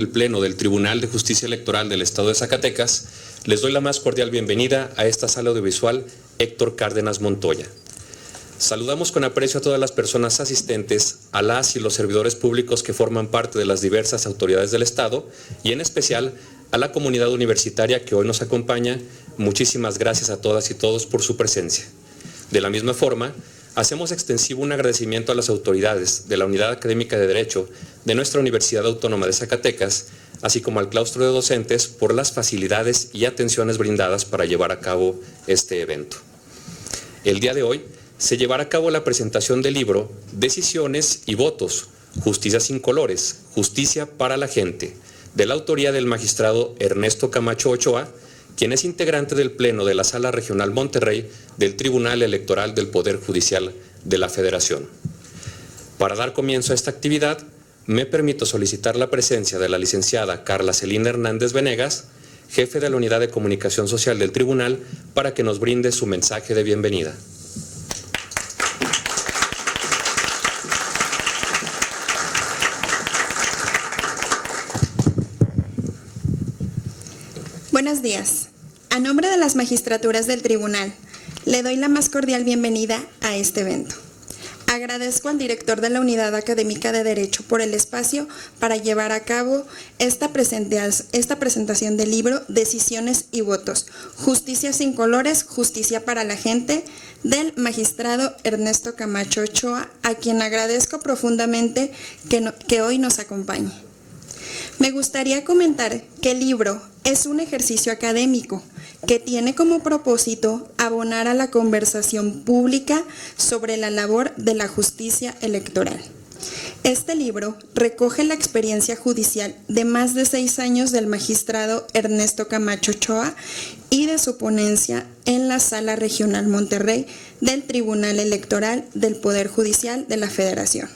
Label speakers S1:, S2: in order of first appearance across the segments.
S1: El Pleno del Tribunal de Justicia Electoral del Estado de Zacatecas, les doy la más cordial bienvenida a esta sala audiovisual Héctor Cárdenas Montoya. Saludamos con aprecio a todas las personas asistentes, a las y los servidores públicos que forman parte de las diversas autoridades del Estado y en especial a la comunidad universitaria que hoy nos acompaña. Muchísimas gracias a todas y todos por su presencia. De la misma forma, hacemos extensivo un agradecimiento a las autoridades de la Unidad Académica de Derecho de nuestra Universidad Autónoma de Zacatecas, así como al claustro de docentes por las facilidades y atenciones brindadas para llevar a cabo este evento. El día de hoy se llevará a cabo la presentación del libro Decisiones y Votos, Justicia sin Colores, Justicia para la Gente, de la autoría del magistrado Ernesto Camacho Ochoa, quien es integrante del Pleno de la Sala Regional Monterrey del Tribunal Electoral del Poder Judicial de la Federación. Para dar comienzo a esta actividad, me permito solicitar la presencia de la licenciada Carla Celina Hernández Venegas, jefe de la Unidad de Comunicación Social del Tribunal, para que nos brinde su mensaje de bienvenida.
S2: Buenos días. A nombre de las magistraturas del Tribunal, le doy la más cordial bienvenida a este evento. Agradezco al director de la Unidad Académica de Derecho por el espacio para llevar a cabo esta presentación del libro Decisiones y Votos, Justicia sin Colores, Justicia para la Gente, del magistrado Ernesto Camacho Ochoa, a quien agradezco profundamente que hoy nos acompañe. Me gustaría comentar que el libro es un ejercicio académico que tiene como propósito abonar a la conversación pública sobre la labor de la justicia electoral. Este libro recoge la experiencia judicial de más de 6 años del magistrado Ernesto Camacho Ochoa y de su ponencia en la Sala Regional Monterrey del Tribunal Electoral del Poder Judicial de la Federación,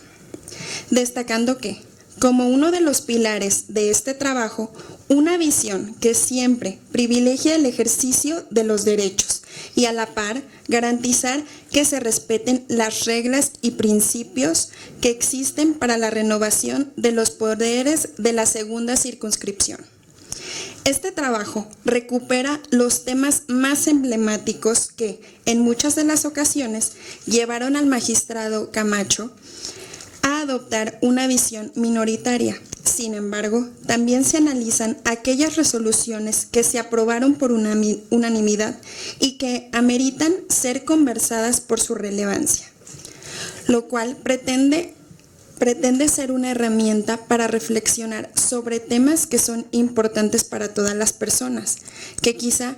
S2: destacando que, como uno de los pilares de este trabajo, una visión que siempre privilegia el ejercicio de los derechos y a la par garantizar que se respeten las reglas y principios que existen para la renovación de los poderes de la segunda circunscripción. Este trabajo recupera los temas más emblemáticos que, en muchas de las ocasiones, llevaron al magistrado Camacho a adoptar una visión minoritaria. Sin embargo, también se analizan aquellas resoluciones que se aprobaron por unanimidad y que ameritan ser conversadas por su relevancia, lo cual pretende ser una herramienta para reflexionar sobre temas que son importantes para todas las personas, que quizá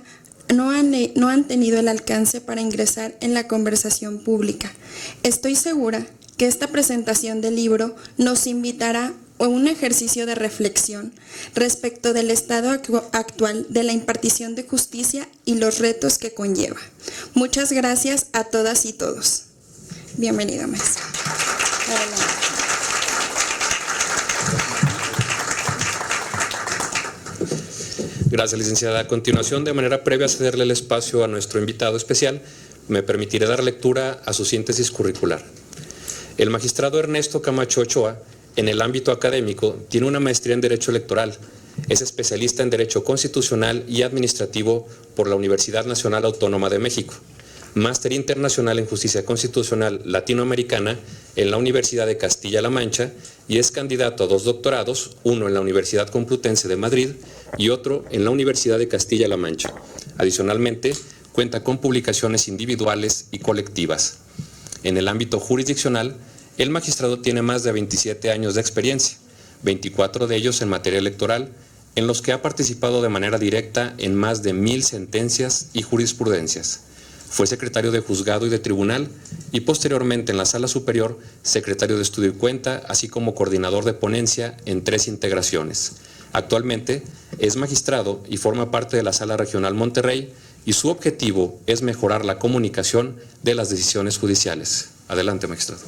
S2: no han tenido el alcance para ingresar en la conversación pública. Estoy segura que esta presentación del libro nos invitará a un ejercicio de reflexión respecto del estado actual de la impartición de justicia y los retos que conlleva. Muchas gracias a todas y todos. Bienvenida, maestra. Adelante.
S1: Gracias, licenciada. A continuación, de manera previa a cederle el espacio a nuestro invitado especial, me permitiré dar lectura a su síntesis curricular. El magistrado Ernesto Camacho Ochoa, en el ámbito académico, tiene una maestría en Derecho Electoral. Es especialista en Derecho Constitucional y Administrativo por la Universidad Nacional Autónoma de México. Máster internacional en Justicia Constitucional Latinoamericana en la Universidad de Castilla-La Mancha y es candidato a 2 doctorados, uno en la Universidad Complutense de Madrid y otro en la Universidad de Castilla-La Mancha. Adicionalmente, cuenta con publicaciones individuales y colectivas. En el ámbito jurisdiccional, el magistrado tiene más de 27 años de experiencia, 24 de ellos en materia electoral, en los que ha participado de manera directa en más de 1000 sentencias y jurisprudencias. Fue secretario de juzgado y de tribunal y posteriormente en la Sala Superior, secretario de Estudio y Cuenta, así como coordinador de ponencia en 3 integraciones. Actualmente es magistrado y forma parte de la Sala Regional Monterrey y su objetivo es mejorar la comunicación de las decisiones judiciales. Adelante, magistrado.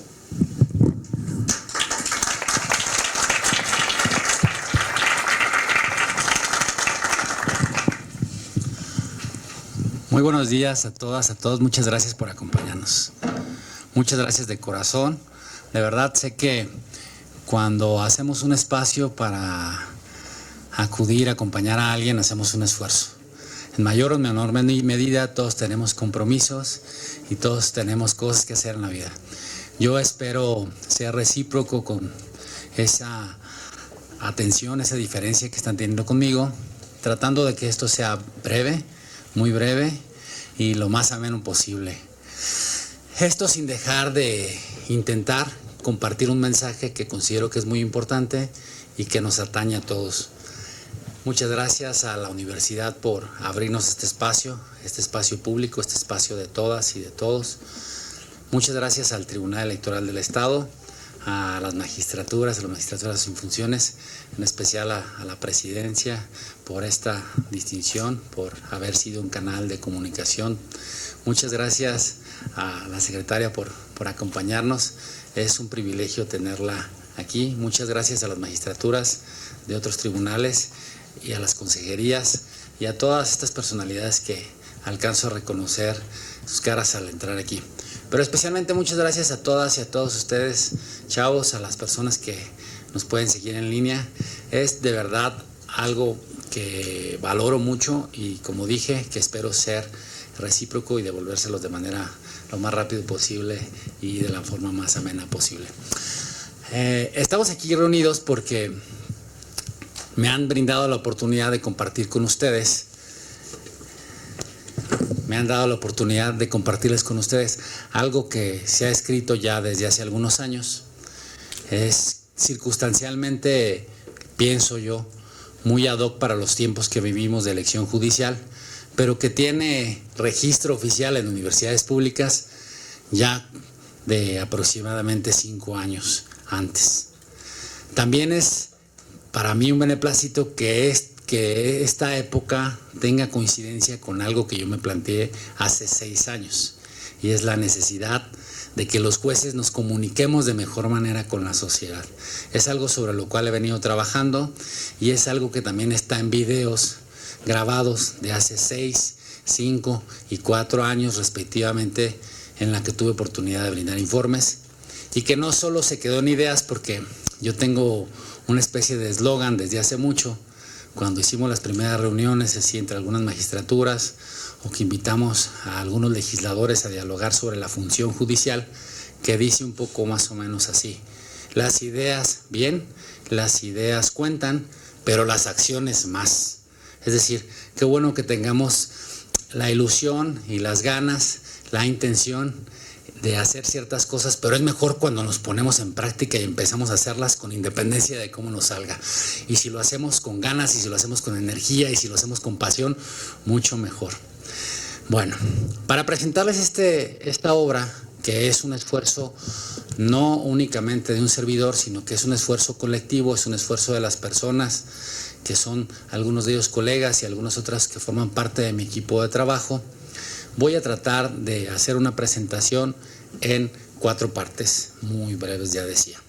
S3: Muy buenos días a todas, a todos. Muchas gracias por acompañarnos. Muchas gracias de corazón. De verdad sé que cuando hacemos un espacio para acudir, acompañar a alguien, hacemos un esfuerzo. En mayor o menor medida todos tenemos compromisos y todos tenemos cosas que hacer en la vida. Yo espero ser recíproco con esa atención, esa diferencia que están teniendo conmigo, tratando de que esto sea breve, muy breve y lo más ameno posible. Esto sin dejar de intentar compartir un mensaje que considero que es muy importante y que nos atañe a todos. Muchas gracias a la universidad por abrirnos este espacio público, este espacio de todas y de todos. Muchas gracias al Tribunal Electoral del Estado, a las magistraturas sin funciones, en especial a la presidencia por esta distinción, por haber sido un canal de comunicación. Muchas gracias a la secretaria por acompañarnos. Es un privilegio tenerla aquí. Muchas gracias a las magistraturas de otros tribunales y a las consejerías y a todas estas personalidades que alcanzo a reconocer sus caras al entrar aquí. Pero especialmente muchas gracias a todas y a todos ustedes, chavos, a las personas que nos pueden seguir en línea. Es de verdad algo que valoro mucho y, como dije, que espero ser recíproco y devolvérselos de manera lo más rápido posible y de la forma más amena posible. Estamos aquí reunidos porque me han brindado la oportunidad de compartir con ustedes. Me han dado la oportunidad de compartirles con ustedes algo que se ha escrito ya desde hace algunos años. Es circunstancialmente, pienso yo, muy ad hoc para los tiempos que vivimos de elección judicial, pero que tiene registro oficial en universidades públicas ya de aproximadamente 5 años antes. También es para mí un beneplácito que esta época tenga coincidencia con algo que yo me planteé hace 6 años, y es la necesidad de que los jueces nos comuniquemos de mejor manera con la sociedad. Es algo sobre lo cual he venido trabajando y es algo que también está en videos grabados de hace 6, 5 y 4 años respectivamente, en la que tuve oportunidad de brindar informes, y que no solo se quedó en ideas, porque yo tengo una especie de eslogan desde hace mucho. Cuando hicimos las primeras reuniones así entre algunas magistraturas, o que invitamos a algunos legisladores a dialogar sobre la función judicial, que dice un poco más o menos así: las ideas bien, las ideas cuentan, pero las acciones más. Es decir, qué bueno que tengamos la ilusión y las ganas, la intención de hacer ciertas cosas, pero es mejor cuando nos ponemos en práctica y empezamos a hacerlas con independencia de cómo nos salga. Y si lo hacemos con ganas, y si lo hacemos con energía, y si lo hacemos con pasión, mucho mejor. Bueno, para presentarles esta obra, que es un esfuerzo no únicamente de un servidor, sino que es un esfuerzo colectivo, es un esfuerzo de las personas, que son algunos de ellos colegas y algunas otras que forman parte de mi equipo de trabajo. Voy a tratar de hacer una presentación en 4 partes, muy breves, ya decía.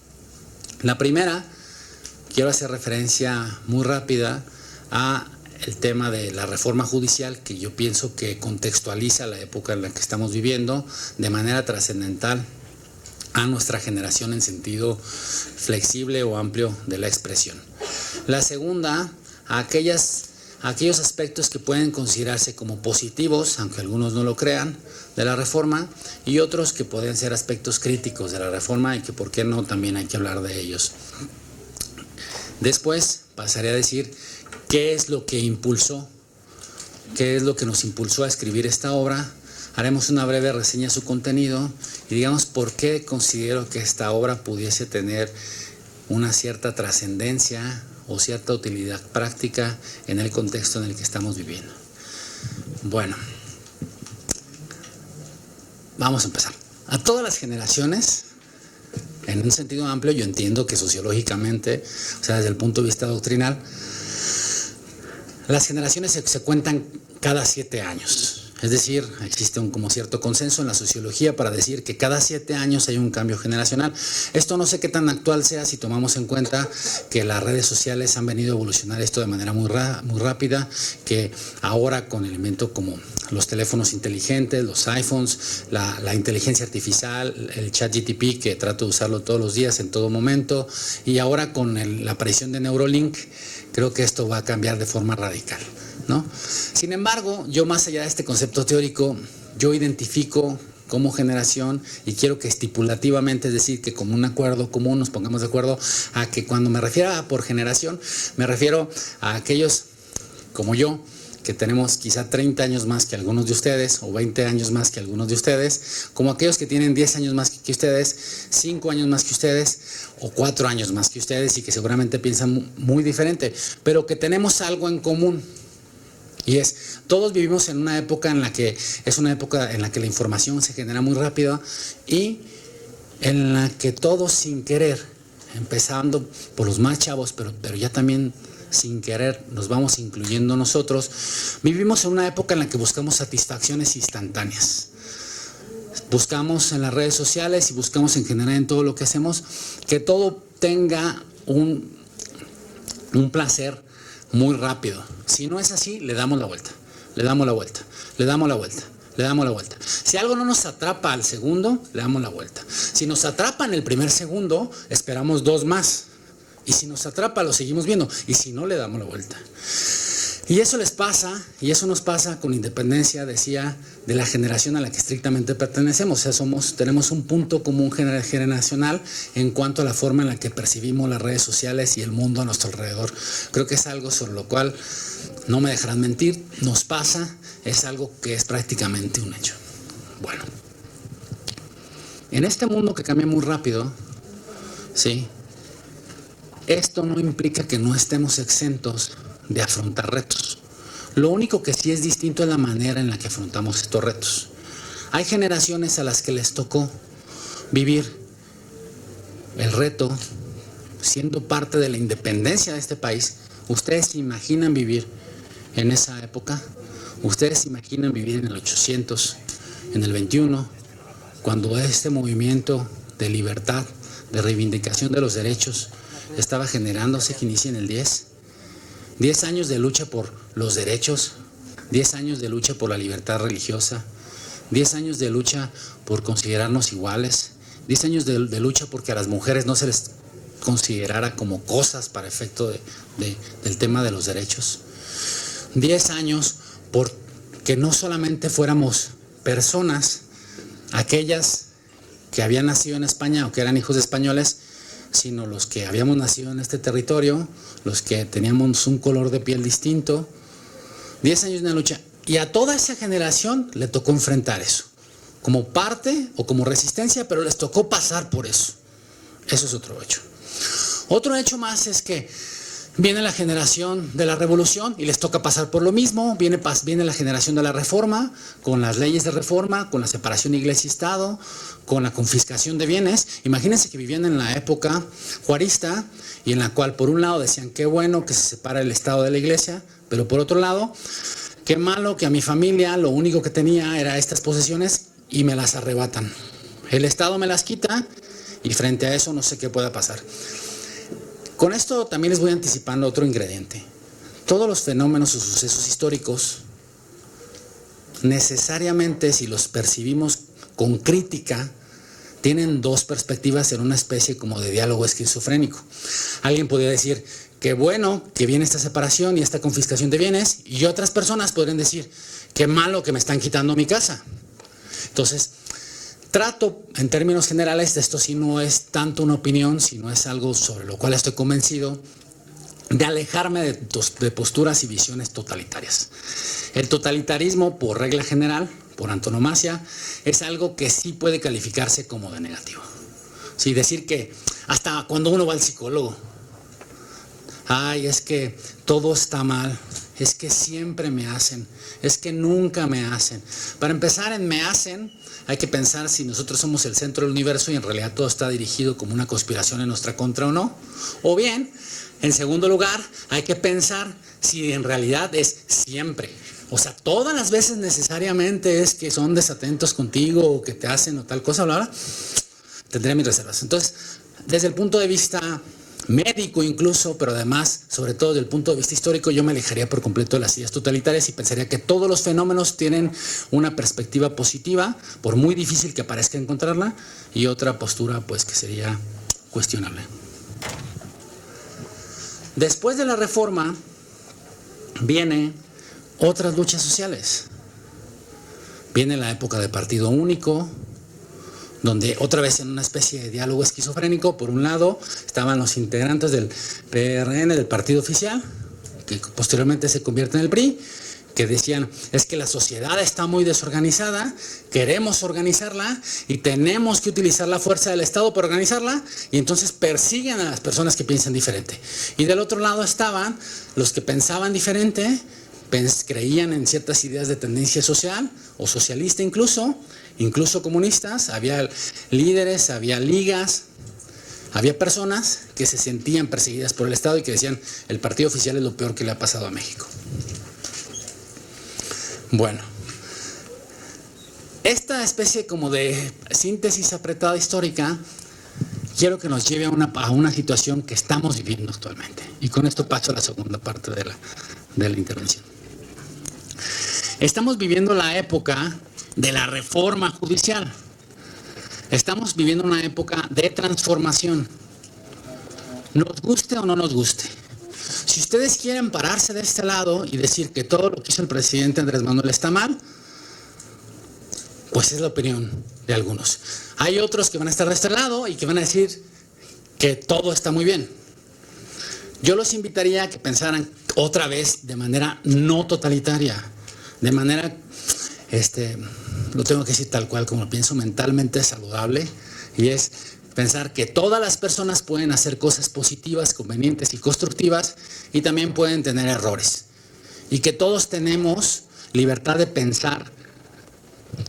S3: La primera, quiero hacer referencia muy rápida a el tema de la reforma judicial, que yo pienso que contextualiza la época en la que estamos viviendo de manera trascendental a nuestra generación en sentido flexible o amplio de la expresión. La segunda, a aquellos aspectos que pueden considerarse como positivos, aunque algunos no lo crean, de la reforma, y otros que pueden ser aspectos críticos de la reforma y que, por qué no, también hay que hablar de ellos. Después pasaré a decir qué es lo que nos impulsó a escribir esta obra. Haremos una breve reseña de su contenido y digamos por qué considero que esta obra pudiese tener una cierta trascendencia o cierta utilidad práctica en el contexto en el que estamos viviendo. Bueno, vamos a empezar. A todas las generaciones, en un sentido amplio, yo entiendo que sociológicamente, o sea, desde el punto de vista doctrinal, las generaciones se cuentan cada 7 años. Es decir, existe como cierto consenso en la sociología para decir que cada 7 años hay un cambio generacional. Esto no sé qué tan actual sea si tomamos en cuenta que las redes sociales han venido a evolucionar esto de manera muy rápida, que ahora con elementos como los teléfonos inteligentes, los iPhones, la inteligencia artificial, el ChatGPT, que trato de usarlo todos los días, en todo momento, y ahora con la aparición de Neuralink, creo que esto va a cambiar de forma radical, ¿no? Sin embargo, yo más allá de este concepto teórico, yo identifico como generación y quiero que estipulativamente, es decir, que como un acuerdo común nos pongamos de acuerdo a que cuando me refiero a por generación, me refiero a aquellos como yo, que tenemos quizá 30 años más que algunos de ustedes o 20 años más que algunos de ustedes, como aquellos que tienen 10 años más que ustedes, 5 años más que ustedes o 4 años más que ustedes y que seguramente piensan muy diferente, pero que tenemos algo en común. Y todos vivimos en una época en la que es una época en la que la información se genera muy rápido y en la que todos sin querer, empezando por los más chavos, pero ya también sin querer nos vamos incluyendo nosotros, vivimos en una época en la que buscamos satisfacciones instantáneas. Buscamos en las redes sociales y buscamos en general en todo lo que hacemos que todo tenga un placer muy rápido. Si no es así, le damos la vuelta, le damos la vuelta, le damos la vuelta, le damos la vuelta. Si algo no nos atrapa al segundo, le damos la vuelta. Si nos atrapa en el primer segundo, esperamos 2 más. Y si nos atrapa, lo seguimos viendo. Y si no, le damos la vuelta. Y eso les pasa, y eso nos pasa con independencia, decía, de la generación a la que estrictamente pertenecemos. O sea, tenemos un punto común generacional en cuanto a la forma en la que percibimos las redes sociales y el mundo a nuestro alrededor. Creo que es algo sobre lo cual, no me dejarán mentir, nos pasa, es algo que es prácticamente un hecho. Bueno, en este mundo que cambia muy rápido, ¿sí?, esto no implica que no estemos exentos de afrontar retos. Lo único que sí es distinto es la manera en la que afrontamos estos retos. Hay generaciones a las que les tocó vivir el reto siendo parte de la independencia de este país. ¿Ustedes se imaginan vivir en esa época? ¿Ustedes se imaginan vivir en el 800, en el 21, cuando este movimiento de libertad, de reivindicación de los derechos estaba generándose, que inicia en el 10? 10 años de lucha por los derechos, 10 años de lucha por la libertad religiosa, 10 años de lucha por considerarnos iguales, 10 años de lucha porque a las mujeres no se les considerara como cosas para efecto del tema de los derechos. 10 años por que no solamente fuéramos personas, aquellas que habían nacido en España o que eran hijos de españoles, sino los que habíamos nacido en este territorio, los que teníamos un color de piel distinto. 10 años de una lucha. Y a toda esa generación le tocó enfrentar eso, como parte o como resistencia, pero les tocó pasar por eso. Eso es otro hecho. Otro hecho más es que viene la generación de la revolución y les toca pasar por lo mismo. Viene la generación de la reforma, con las leyes de reforma, con la separación de iglesia y Estado, con la confiscación de bienes. Imagínense que vivían en la época juarista y en la cual por un lado decían qué bueno que se separa el Estado de la iglesia, pero por otro lado, qué malo que a mi familia lo único que tenía era estas posesiones y me las arrebatan. El Estado me las quita y frente a eso no sé qué pueda pasar. Con esto también les voy anticipando otro ingrediente. Todos los fenómenos o sucesos históricos, necesariamente si los percibimos con crítica, tienen 2 perspectivas en una especie como de diálogo esquizofrénico. Alguien podría decir, qué bueno que viene esta separación y esta confiscación de bienes, y otras personas podrían decir, qué malo que me están quitando mi casa. Entonces, trato, en términos generales, esto sí no es tanto una opinión, sino es algo sobre lo cual estoy convencido, de alejarme de posturas y visiones totalitarias. El totalitarismo, por regla general, por antonomasia, es algo que sí puede calificarse como de negativo. Sí, decir que hasta cuando uno va al psicólogo, ay, es que todo está mal, es que siempre me hacen, es que nunca me hacen. Para empezar, en me hacen, hay que pensar si nosotros somos el centro del universo y en realidad todo está dirigido como una conspiración en nuestra contra o no. O bien, en segundo lugar, hay que pensar si en realidad es siempre. O sea, todas las veces necesariamente es que son desatentos contigo o que te hacen o tal cosa, bla, bla. Tendría mis reservas. Entonces, desde el punto de vista médico incluso, pero además, sobre todo desde el punto de vista histórico, yo me alejaría por completo de las ideas totalitarias y pensaría que todos los fenómenos tienen una perspectiva positiva, por muy difícil que parezca encontrarla, y otra postura pues que sería cuestionable. Después de la reforma viene otras luchas sociales. Viene la época de partido único, donde otra vez en una especie de diálogo esquizofrénico, por un lado estaban los integrantes del PRN, del partido oficial, que posteriormente se convierte en el PRI, que decían, es que la sociedad está muy desorganizada, queremos organizarla y tenemos que utilizar la fuerza del Estado para organizarla, y entonces persiguen a las personas que piensan diferente. Y del otro lado estaban los que pensaban diferente, creían en ciertas ideas de tendencia social o socialista incluso comunistas. Había líderes, había ligas, había personas que se sentían perseguidas por el Estado y que decían, el partido oficial es lo peor que le ha pasado a México. Bueno, esta especie como de síntesis apretada histórica quiero que nos lleve a una situación que estamos viviendo actualmente. Y con esto paso a la segunda parte de la intervención. Estamos viviendo la época de la reforma judicial. Estamos viviendo una época de transformación. Nos guste o no nos guste. Si ustedes quieren pararse de este lado y decir que todo lo que hizo el presidente Andrés Manuel está mal, pues es la opinión de algunos. Hay otros que van a estar de este lado y que van a decir que todo está muy bien. Yo los invitaría a que pensaran otra vez de manera no totalitaria, de manera, lo tengo que decir tal cual como lo pienso, mentalmente saludable, y es pensar que todas las personas pueden hacer cosas positivas, convenientes y constructivas, y también pueden tener errores. Y que todos tenemos libertad de pensar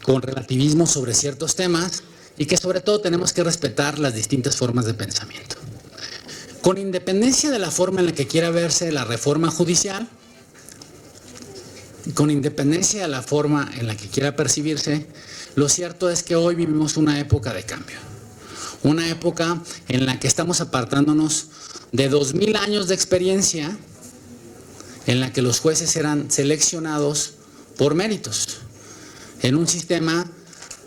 S3: con relativismo sobre ciertos temas, y que sobre todo tenemos que respetar las distintas formas de pensamiento. Con independencia de la forma en la que quiera verse la reforma judicial, con independencia de la forma en la que quiera percibirse, lo cierto es que hoy vivimos una época de cambio. Una época en la que estamos apartándonos de 2000 años de experiencia, en la que los jueces eran seleccionados por méritos, en un sistema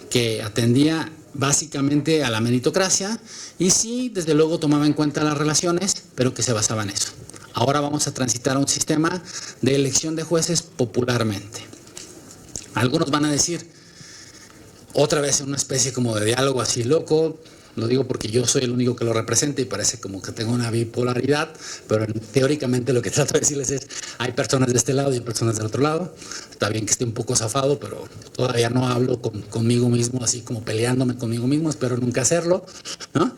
S3: que atendía básicamente a la meritocracia y sí, desde luego tomaba en cuenta las relaciones, pero que se basaba en eso. Ahora vamos a transitar a un sistema de elección de jueces popularmente. Algunos van a decir, otra vez en una especie como de diálogo así loco, lo digo porque yo soy el único que lo representa y parece como que tengo una bipolaridad, pero teóricamente lo que trato de decirles es, hay personas de este lado y hay personas del otro lado. Está bien que esté un poco zafado, pero todavía no hablo conmigo mismo, así como peleándome conmigo mismo, espero nunca hacerlo, ¿no?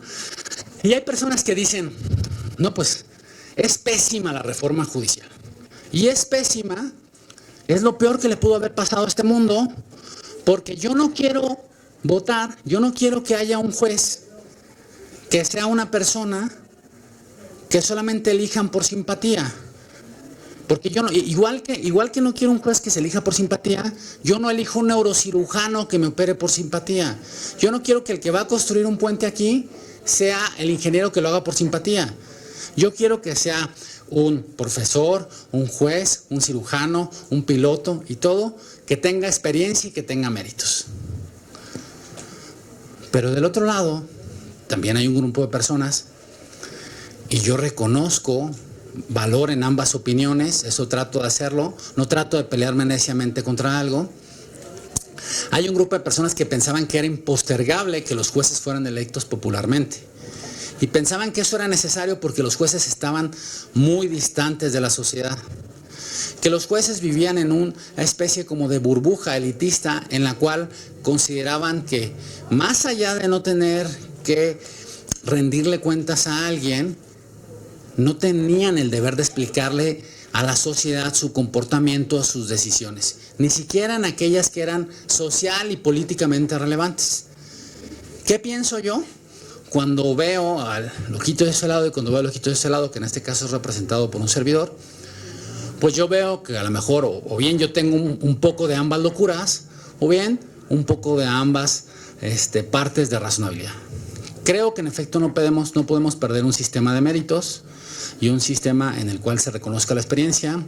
S3: Y hay personas que dicen, no, pues es pésima la reforma judicial. Y es pésima, es lo peor que le pudo haber pasado a este mundo, porque yo no quiero votar, yo no quiero que haya un juez que sea una persona que solamente elijan por simpatía. Porque yo no, igual que no quiero un juez que se elija por simpatía, yo no elijo un neurocirujano que me opere por simpatía. Yo no quiero que el que va a construir un puente aquí sea el ingeniero que lo haga por simpatía. Yo quiero que sea un profesor, un juez, un cirujano, un piloto y todo, que tenga experiencia y que tenga méritos. Pero del otro lado, también hay un grupo de personas, y yo reconozco valor en ambas opiniones, eso trato de hacerlo, no trato de pelearme neciamente contra algo. Hay un grupo de personas que pensaban que era impostergable que los jueces fueran electos popularmente. Y pensaban que eso era necesario porque los jueces estaban muy distantes de la sociedad. Que los jueces vivían en una especie como de burbuja elitista en la cual consideraban que más allá de no tener que rendirle cuentas a alguien, no tenían el deber de explicarle a la sociedad su comportamiento, sus decisiones. Ni siquiera en aquellas que eran social y políticamente relevantes. ¿Qué pienso yo? Cuando veo al loquito de ese lado y cuando veo al loquito de ese lado, que en este caso es representado por un servidor, pues yo veo que a lo mejor o bien yo tengo un poco de ambas locuras o bien un poco de ambas partes de razonabilidad. Creo que en efecto no podemos perder un sistema de méritos y un sistema en el cual se reconozca la experiencia,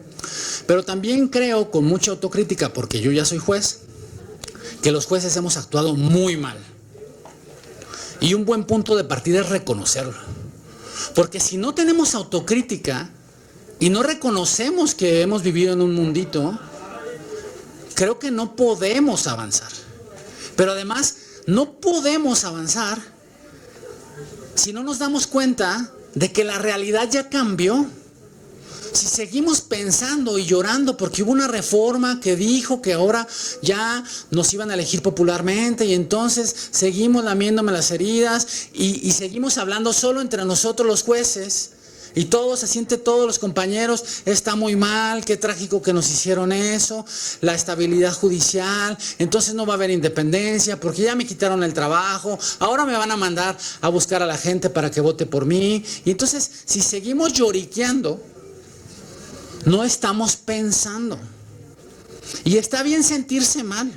S3: pero también creo con mucha autocrítica, porque yo ya soy juez, que los jueces hemos actuado muy mal. Y un buen punto de partida es reconocerlo. Porque si no tenemos autocrítica, y no reconocemos que hemos vivido en un mundito, creo que no podemos avanzar. Pero además, no podemos avanzar si no nos damos cuenta de que la realidad ya cambió. Si seguimos pensando y llorando porque hubo una reforma que dijo que ahora ya nos iban a elegir popularmente y entonces seguimos lamiéndome las heridas y seguimos hablando solo entre nosotros los jueces y todo se siente, todos los compañeros, está muy mal, qué trágico que nos hicieron eso, la estabilidad judicial, entonces no va a haber independencia porque ya me quitaron el trabajo, ahora me van a mandar a buscar a la gente para que vote por mí. Y entonces, si seguimos lloriqueando, no estamos pensando. Y está bien sentirse mal.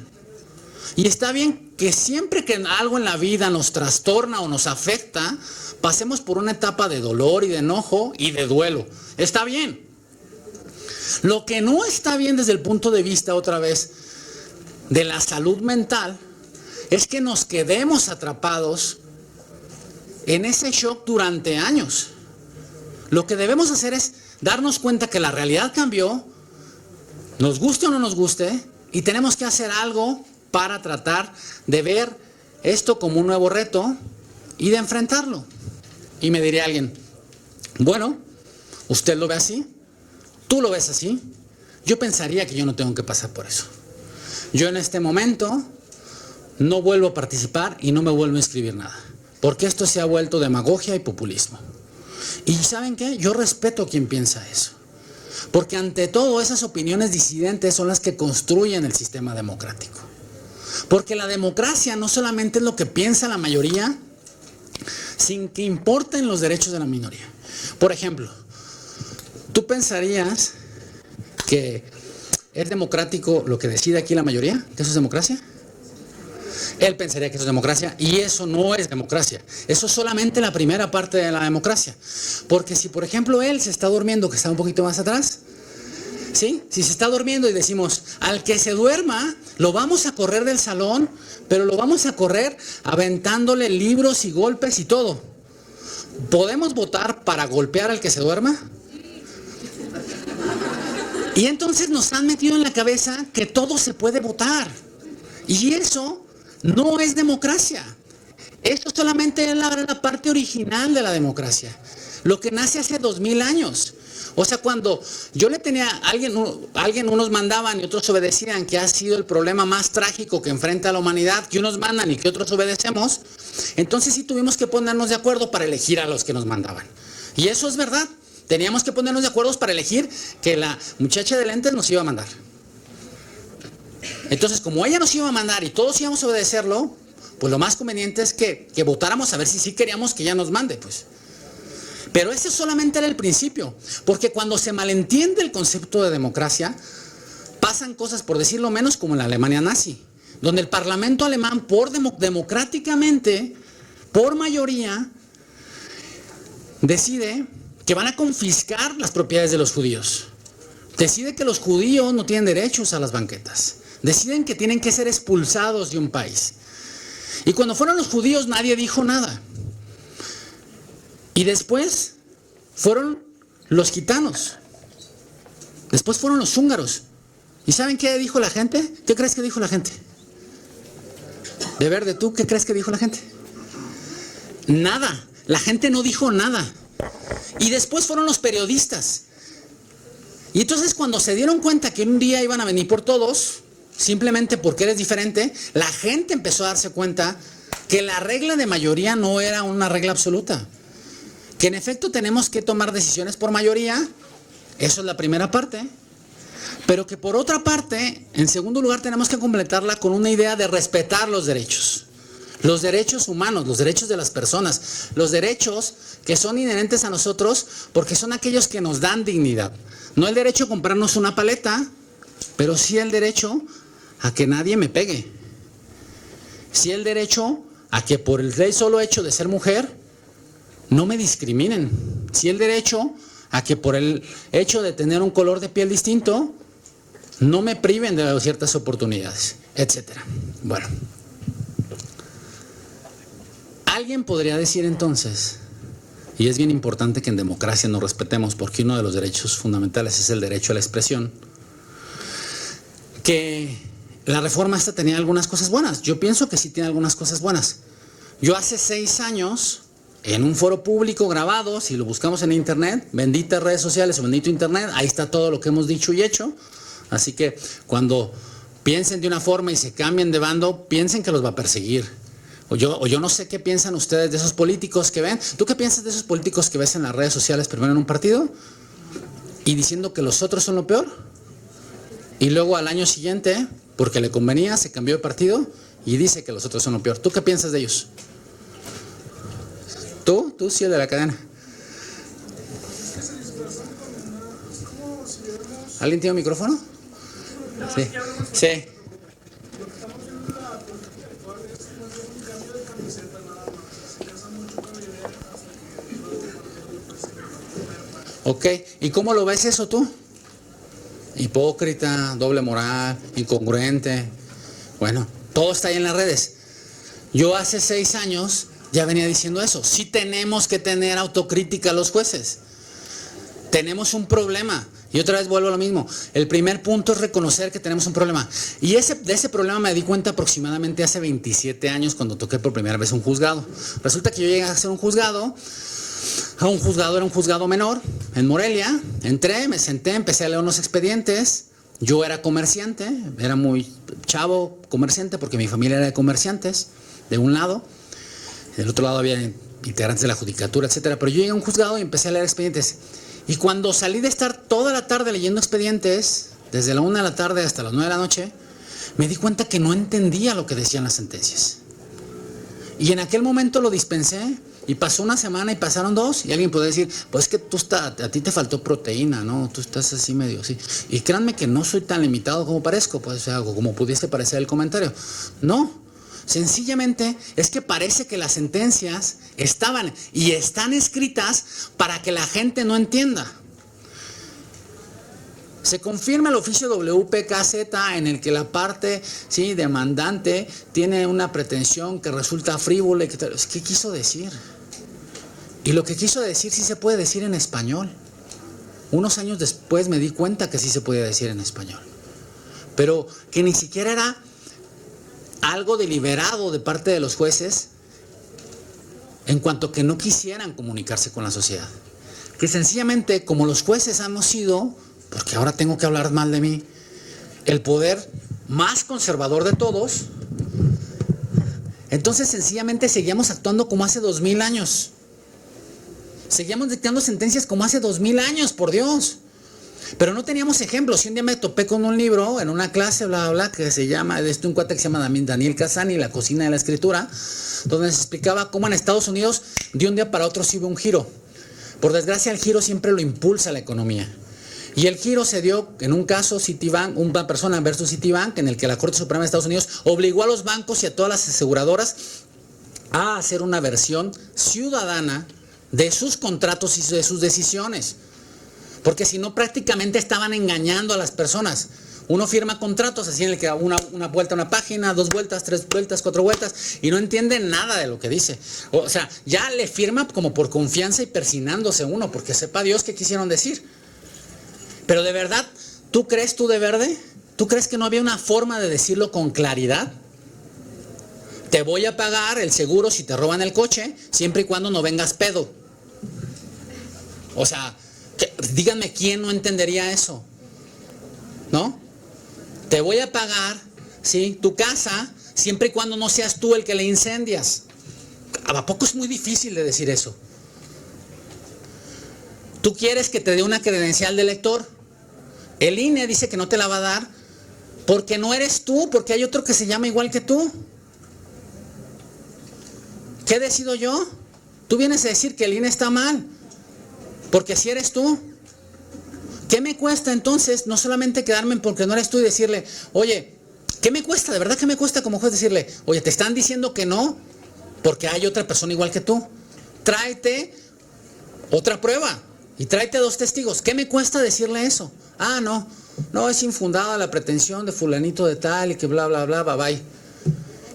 S3: Y está bien que siempre que algo en la vida nos trastorna o nos afecta, pasemos por una etapa de dolor y de enojo y de duelo. Está bien. Lo que no está bien desde el punto de vista, otra vez, de la salud mental, es que nos quedemos atrapados en ese shock durante años. Lo que debemos hacer es darnos cuenta que la realidad cambió, nos guste o no nos guste, y tenemos que hacer algo para tratar de ver esto como un nuevo reto y de enfrentarlo. Y me diría alguien, bueno, usted lo ve así, tú lo ves así, yo pensaría que yo no tengo que pasar por eso. Yo en este momento no vuelvo a participar y no me vuelvo a inscribir nada, porque esto se ha vuelto demagogia y populismo. Y ¿saben qué? Yo respeto a quien piensa eso, porque ante todo esas opiniones disidentes son las que construyen el sistema democrático. Porque la democracia no solamente es lo que piensa la mayoría, sin que importen los derechos de la minoría. Por ejemplo, ¿tú pensarías que es democrático lo que decide aquí la mayoría? ¿Que eso es democracia? Él pensaría que eso es democracia y eso no es democracia. Eso es solamente la primera parte de la democracia. Porque si, por ejemplo, él se está durmiendo, que está un poquito más atrás, ¿sí? Si se está durmiendo y decimos, al que se duerma, lo vamos a correr del salón, pero lo vamos a correr aventándole libros y golpes y todo. ¿Podemos votar para golpear al que se duerma? Y entonces nos han metido en la cabeza que todo se puede votar. Y eso no es democracia. Eso solamente es la parte original de la democracia. Lo que nace hace 2000 años. O sea, cuando yo le tenía a alguien unos mandaban y otros obedecían, que ha sido el problema más trágico que enfrenta a la humanidad, que unos mandan y que otros obedecemos, entonces sí tuvimos que ponernos de acuerdo para elegir a los que nos mandaban. Y eso es verdad. Teníamos que ponernos de acuerdo para elegir que la muchacha de lentes nos iba a mandar. Entonces, como ella nos iba a mandar y todos íbamos a obedecerlo, pues lo más conveniente es que votáramos a ver si sí queríamos que ella nos mande, pues. Pero ese solamente era el principio, porque cuando se malentiende el concepto de democracia, pasan cosas, por decirlo menos, como en la Alemania nazi, donde el Parlamento alemán, democráticamente, por mayoría, decide que van a confiscar las propiedades de los judíos. Decide que los judíos no tienen derechos a las banquetas. Deciden que tienen que ser expulsados de un país. Y cuando fueron los judíos nadie dijo nada. Y después fueron los gitanos. Después fueron los húngaros. ¿Y saben qué dijo la gente? ¿Qué crees que dijo la gente? De verde, ¿tú qué crees que dijo la gente? Nada. La gente no dijo nada. Y después fueron los periodistas. Y entonces cuando se dieron cuenta que un día iban a venir por todos, simplemente porque eres diferente, la gente empezó a darse cuenta que la regla de mayoría no era una regla absoluta. Que en efecto tenemos que tomar decisiones por mayoría, eso es la primera parte, pero que por otra parte, en segundo lugar, tenemos que completarla con una idea de respetar los derechos humanos, los derechos de las personas, los derechos que son inherentes a nosotros porque son aquellos que nos dan dignidad. No el derecho a comprarnos una paleta, pero sí el derecho a que nadie me pegue. Sí el derecho a que por el solo hecho de ser mujer no me discriminen. Sí el derecho a que por el hecho de tener un color de piel distinto no me priven de ciertas oportunidades, etcétera. Bueno, alguien podría decir entonces Y es bien importante que en democracia nos respetemos, porque uno de los derechos fundamentales es el derecho a la expresión. Que la reforma esta tenía algunas cosas buenas. Yo pienso que sí tiene algunas cosas buenas. Yo hace 6 años, en un foro público grabado, si lo buscamos en internet, benditas redes sociales o bendito internet, ahí está todo lo que hemos dicho y hecho. Así que cuando piensen de una forma y se cambien de bando, piensen que los va a perseguir. O yo no sé qué piensan ustedes de esos políticos que ven. ¿Tú qué piensas de esos políticos que ves en las redes sociales primero en un partido y diciendo que los otros son lo peor? Y luego al año siguiente, porque le convenía, se cambió de partido y dice que los otros son lo peor. ¿Tú qué piensas de ellos? Tú sí, el de la cadena. ¿Alguien tiene un micrófono? Sí. Sí. Ok, ¿y cómo lo ves eso tú? Hipócrita, doble moral, incongruente. Bueno, todo está ahí en las redes. Yo hace 6 años ya venía diciendo eso. Sí tenemos que tener autocrítica los jueces. Tenemos un problema. Y otra vez vuelvo a lo mismo. El primer punto es reconocer que tenemos un problema. Y de ese problema me di cuenta aproximadamente hace 27 años cuando toqué por primera vez un juzgado. Resulta que yo llegué a hacer un juzgado. Era un juzgado menor en Morelia. Entré, me senté, empecé a leer unos expedientes. Yo era comerciante, era muy chavo comerciante porque mi familia era de comerciantes, de un lado. Del otro lado había integrantes de la judicatura, etcétera. Pero yo llegué a un juzgado y empecé a leer expedientes. Y cuando salí de estar toda la tarde leyendo expedientes, desde la 1 de la tarde hasta las 9 de la noche, me di cuenta que no entendía lo que decían las sentencias. Y en aquel momento lo dispensé. Y pasó una semana y pasaron 2 y alguien puede decir, pues es que a ti te faltó proteína, ¿no? Tú estás así medio así. Y créanme que no soy tan limitado como parezco, pues, o sea, como pudiese parecer el comentario. No, sencillamente es que parece que las sentencias estaban y están escritas para que la gente no entienda. Se confirma el oficio WPKZ en el que la parte demandante tiene una pretensión que resulta frívola. ¿Qué quiso decir? Y lo que quiso decir sí se puede decir en español. Unos años después me di cuenta que sí se podía decir en español. Pero que ni siquiera era algo deliberado de parte de los jueces en cuanto que no quisieran comunicarse con la sociedad. Que sencillamente, como los jueces hemos sido, porque ahora tengo que hablar mal de mí, el poder más conservador de todos, entonces sencillamente seguíamos actuando como hace 2000 años. Seguíamos dictando sentencias como hace 2000 años, por Dios. Pero no teníamos ejemplos. Y un día me topé con un libro en una clase, bla, bla, que se llama, un cuate que se llama Daniel Casani, La cocina de la escritura, donde se explicaba cómo en Estados Unidos de un día para otro se hubo un giro. Por desgracia, el giro siempre lo impulsa la economía. Y el giro se dio en un caso Citibank, una persona versus Citibank, en el que la Corte Suprema de Estados Unidos obligó a los bancos y a todas las aseguradoras a hacer una versión ciudadana de sus contratos y de sus decisiones. Porque si no, prácticamente estaban engañando a las personas. Uno firma contratos así en el que da una vuelta a una página, 2 vueltas, 3 vueltas, 4 vueltas, y no entiende nada de lo que dice. O sea, ya le firma como por confianza y persinándose uno, porque sepa Dios qué quisieron decir. Pero de verdad, ¿tú crees de verde? ¿Tú crees que no había una forma de decirlo con claridad? Te voy a pagar el seguro si te roban el coche, siempre y cuando no vengas pedo. O sea, díganme quién no entendería eso, ¿no? Te voy a pagar, ¿sí?, tu casa, siempre y cuando no seas tú el que le incendias. ¿A poco es muy difícil de decir eso? ¿Tú quieres que te dé una credencial de lector? El INE dice que no te la va a dar porque no eres tú, porque hay otro que se llama igual que tú. ¿Qué decido yo? Tú vienes a decir que el INE está mal, porque si eres tú. ¿Qué me cuesta entonces no solamente quedarme porque no eres tú y decirle, oye, ¿qué me cuesta? De verdad, ¿qué me cuesta como juez decirle, oye, te están diciendo que no porque hay otra persona igual que tú? Tráete otra prueba y tráete 2 testigos. ¿Qué me cuesta decirle eso? Ah, no, es infundada la pretensión de fulanito de tal y que bla, bla, bla, bye, bye.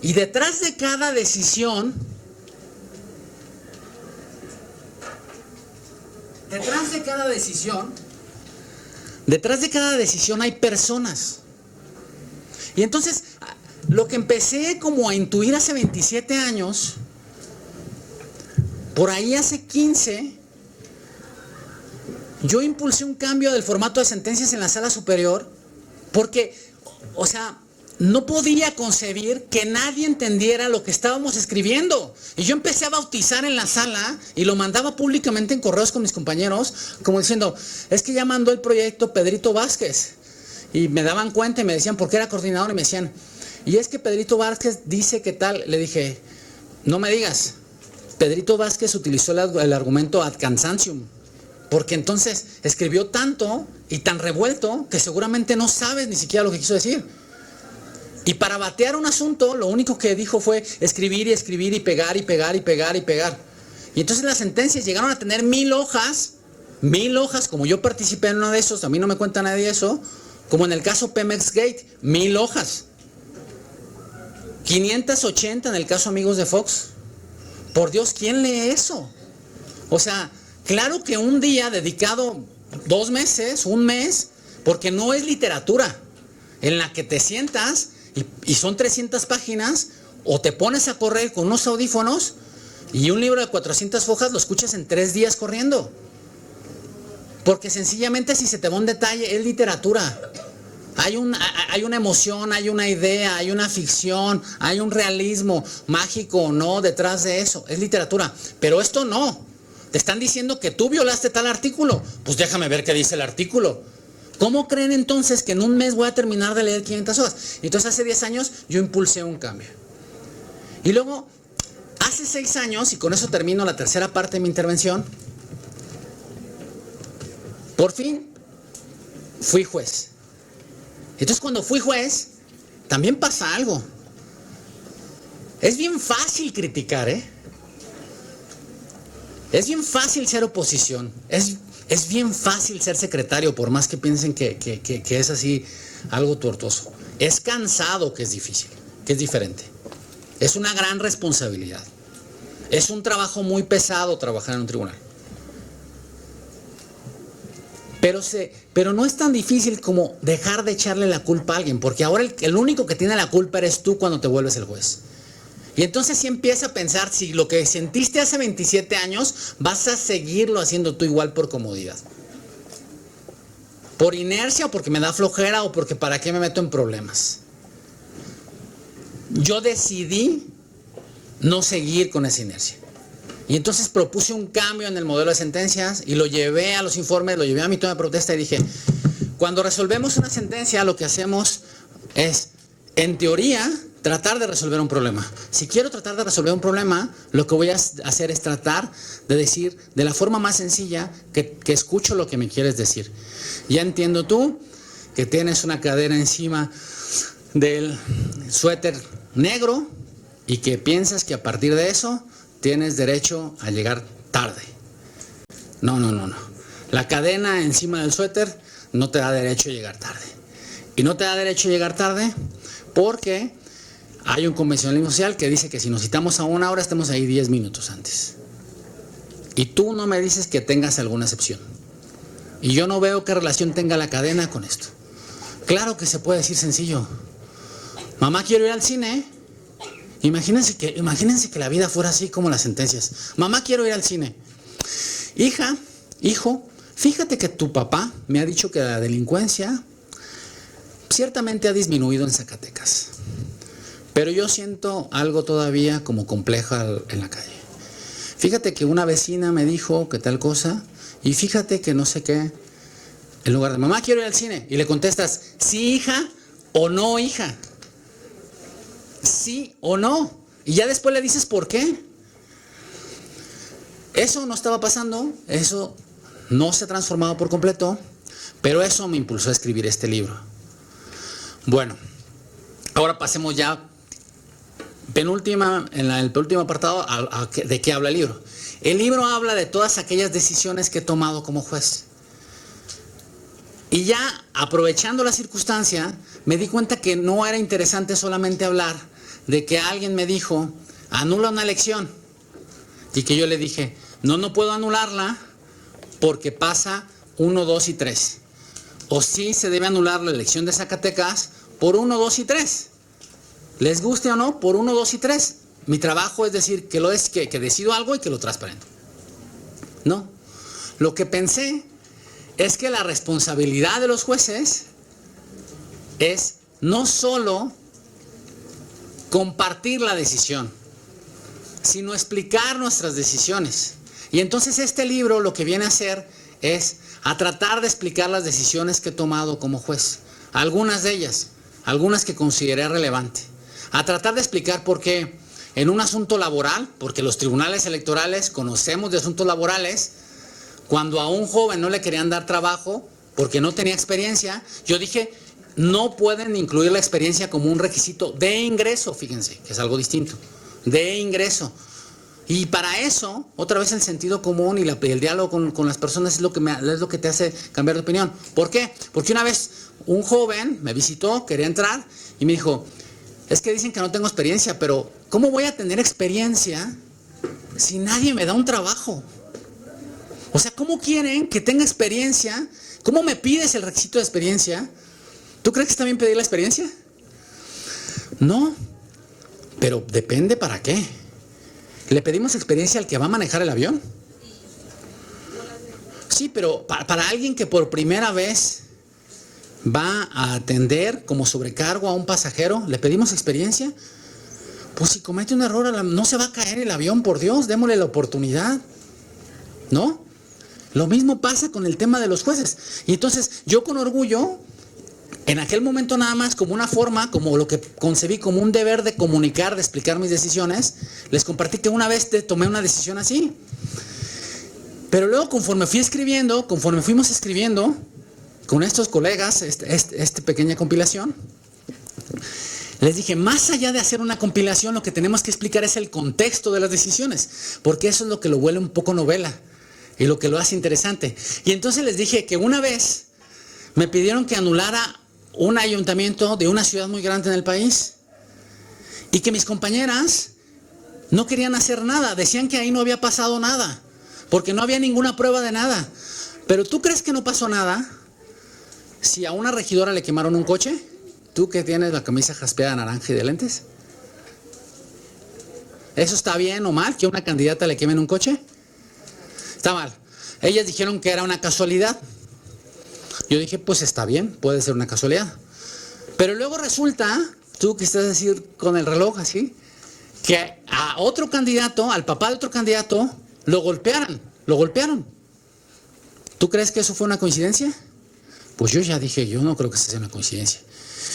S3: Y detrás de cada decisión detrás de cada decisión hay personas. Y entonces, lo que empecé como a intuir hace 27 años, por ahí hace 15, yo impulsé un cambio del formato de sentencias en la sala superior, porque, o sea, no podía concebir que nadie entendiera lo que estábamos escribiendo. Y yo empecé a bautizar en la sala y lo mandaba públicamente en correos con mis compañeros, como diciendo, es que ya mandó el proyecto Pedrito Vázquez. Y me daban cuenta y me decían, ¿por qué era coordinador? Y me decían, y es que Pedrito Vázquez dice que tal. Le dije, no me digas, Pedrito Vázquez utilizó el argumento ad cansantium, porque entonces escribió tanto y tan revuelto que seguramente no sabes ni siquiera lo que quiso decir. Y para batear un asunto, lo único que dijo fue escribir y escribir y pegar y pegar y pegar y pegar. Y entonces las sentencias llegaron a tener 1000 hojas, como yo participé en uno de esos, a mí no me cuenta nadie eso, como en el caso Pemex Gate, 1000 hojas. 580 en el caso Amigos de Fox. Por Dios, ¿quién lee eso? O sea, claro que un día dedicado 2 meses, 1 mes, porque no es literatura en la que te sientas y son 300 páginas, o te pones a correr con unos audífonos y un libro de 400 hojas lo escuchas en 3 días corriendo. Porque sencillamente si se te va un detalle, es literatura. Hay una emoción, hay una idea, hay una ficción, hay un realismo mágico o no detrás de eso. Es literatura. Pero esto no. Te están diciendo que tú violaste tal artículo. Pues déjame ver qué dice el artículo. ¿Cómo creen entonces que en 1 mes voy a terminar de leer 500 hojas? Entonces hace 10 años yo impulsé un cambio. Y luego, hace 6 años, y con eso termino la tercera parte de mi intervención, por fin fui juez. Entonces cuando fui juez, también pasa algo. Es bien fácil criticar, ¿eh? Es bien fácil ser oposición. Es bien fácil ser secretario, por más que piensen que es así algo tortuoso. Es cansado, que es difícil, que es diferente. Es una gran responsabilidad. Es un trabajo muy pesado trabajar en un tribunal. Pero no es tan difícil como dejar de echarle la culpa a alguien, porque ahora el único que tiene la culpa eres tú cuando te vuelves el juez. Y entonces sí empieza a pensar si lo que sentiste hace 27 años vas a seguirlo haciendo tú igual por comodidad. Por inercia o porque me da flojera o porque para qué me meto en problemas. Yo decidí no seguir con esa inercia. Y entonces propuse un cambio en el modelo de sentencias y lo llevé a los informes, lo llevé a mi toma de protesta y dije, cuando resolvemos una sentencia lo que hacemos es, en teoría, tratar de resolver un problema. Si quiero tratar de resolver un problema, lo que voy a hacer es tratar de decir de la forma más sencilla que escucho lo que me quieres decir. Ya entiendo tú que tienes una cadena encima del suéter negro y que piensas que a partir de eso tienes derecho a llegar tarde. No. La cadena encima del suéter no te da derecho a llegar tarde. Y no te da derecho a llegar tarde porque hay un convencionalismo social que dice que si nos citamos a 1 hora, estemos ahí 10 minutos antes. Y tú no me dices que tengas alguna excepción. Y yo no veo qué relación tenga la cadena con esto. Claro que se puede decir sencillo. Mamá, quiero ir al cine. Imagínense que la vida fuera así como las sentencias. Mamá, quiero ir al cine. Hija, hijo, fíjate que tu papá me ha dicho que la delincuencia ciertamente ha disminuido en Zacatecas. Pero yo siento algo todavía como complejo en la calle. Fíjate que una vecina me dijo que tal cosa, y fíjate que no sé qué. En lugar de, mamá, quiero ir al cine, y le contestas, sí, hija, o no, hija. Sí o no. Y ya después le dices por qué. Eso no estaba pasando, eso no se ha transformado por completo, pero eso me impulsó a escribir este libro. Bueno, ahora pasemos ya en el penúltimo apartado de qué habla el libro. El libro habla de todas aquellas decisiones que he tomado como juez. Y ya aprovechando la circunstancia, me di cuenta que no era interesante solamente hablar de que alguien me dijo, anula una elección. Y que yo le dije, no puedo anularla porque pasa 1, 2 y 3. O sí se debe anular la elección de Zacatecas por 1, 2 y 3. Les guste o no, por 1, 2 y 3. Mi trabajo es decir que decido algo y que lo transparento. No. Lo que pensé es que la responsabilidad de los jueces es no solo compartir la decisión, sino explicar nuestras decisiones. Y entonces este libro lo que viene a hacer es a tratar de explicar las decisiones que he tomado como juez. Algunas de ellas, algunas que consideré relevante. A tratar de explicar por qué en un asunto laboral, porque los tribunales electorales conocemos de asuntos laborales, cuando a un joven no le querían dar trabajo porque no tenía experiencia, yo dije, no pueden incluir la experiencia como un requisito de ingreso, fíjense, que es algo distinto, de ingreso. Y para eso, otra vez el sentido común y el diálogo con las personas es lo que te hace cambiar de opinión. ¿Por qué? Porque una vez un joven me visitó, quería entrar y me dijo, es que dicen que no tengo experiencia, pero ¿cómo voy a tener experiencia si nadie me da un trabajo? O sea, ¿cómo quieren que tenga experiencia? ¿Cómo me pides el requisito de experiencia? ¿Tú crees que está bien pedir la experiencia? No, pero depende para qué. ¿Le pedimos experiencia al que va a manejar el avión? Sí, pero para alguien que por primera vez va a atender como sobrecargo a un pasajero, ¿le pedimos experiencia? Pues si comete un error, no se va a caer el avión, por Dios, démosle la oportunidad, ¿no? Lo mismo pasa con el tema de los jueces. Y entonces yo con orgullo, en aquel momento nada más como una forma, como lo que concebí como un deber de comunicar, de explicar mis decisiones, les compartí que una vez tomé una decisión así. Pero luego conforme fuimos escribiendo con estos colegas, esta pequeña compilación, les dije, más allá de hacer una compilación, lo que tenemos que explicar es el contexto de las decisiones, porque eso es lo que lo vuelve un poco novela y lo que lo hace interesante. Y entonces les dije que una vez me pidieron que anulara un ayuntamiento de una ciudad muy grande en el país y que mis compañeras no querían hacer nada, decían que ahí no había pasado nada, porque no había ninguna prueba de nada. Pero ¿tú crees que no pasó nada si a una regidora le quemaron un coche? ¿Tú que tienes la camisa jaspeada naranja y de lentes? ¿Eso está bien o mal que a una candidata le quemen un coche? Está mal. Ellas dijeron que era una casualidad. Yo dije, pues está bien, puede ser una casualidad. Pero luego resulta, tú que estás decir con el reloj así, que a otro candidato, al papá de otro candidato, lo golpearon. ¿Tú crees que eso fue una coincidencia? Pues yo ya dije, yo no creo que sea una coincidencia.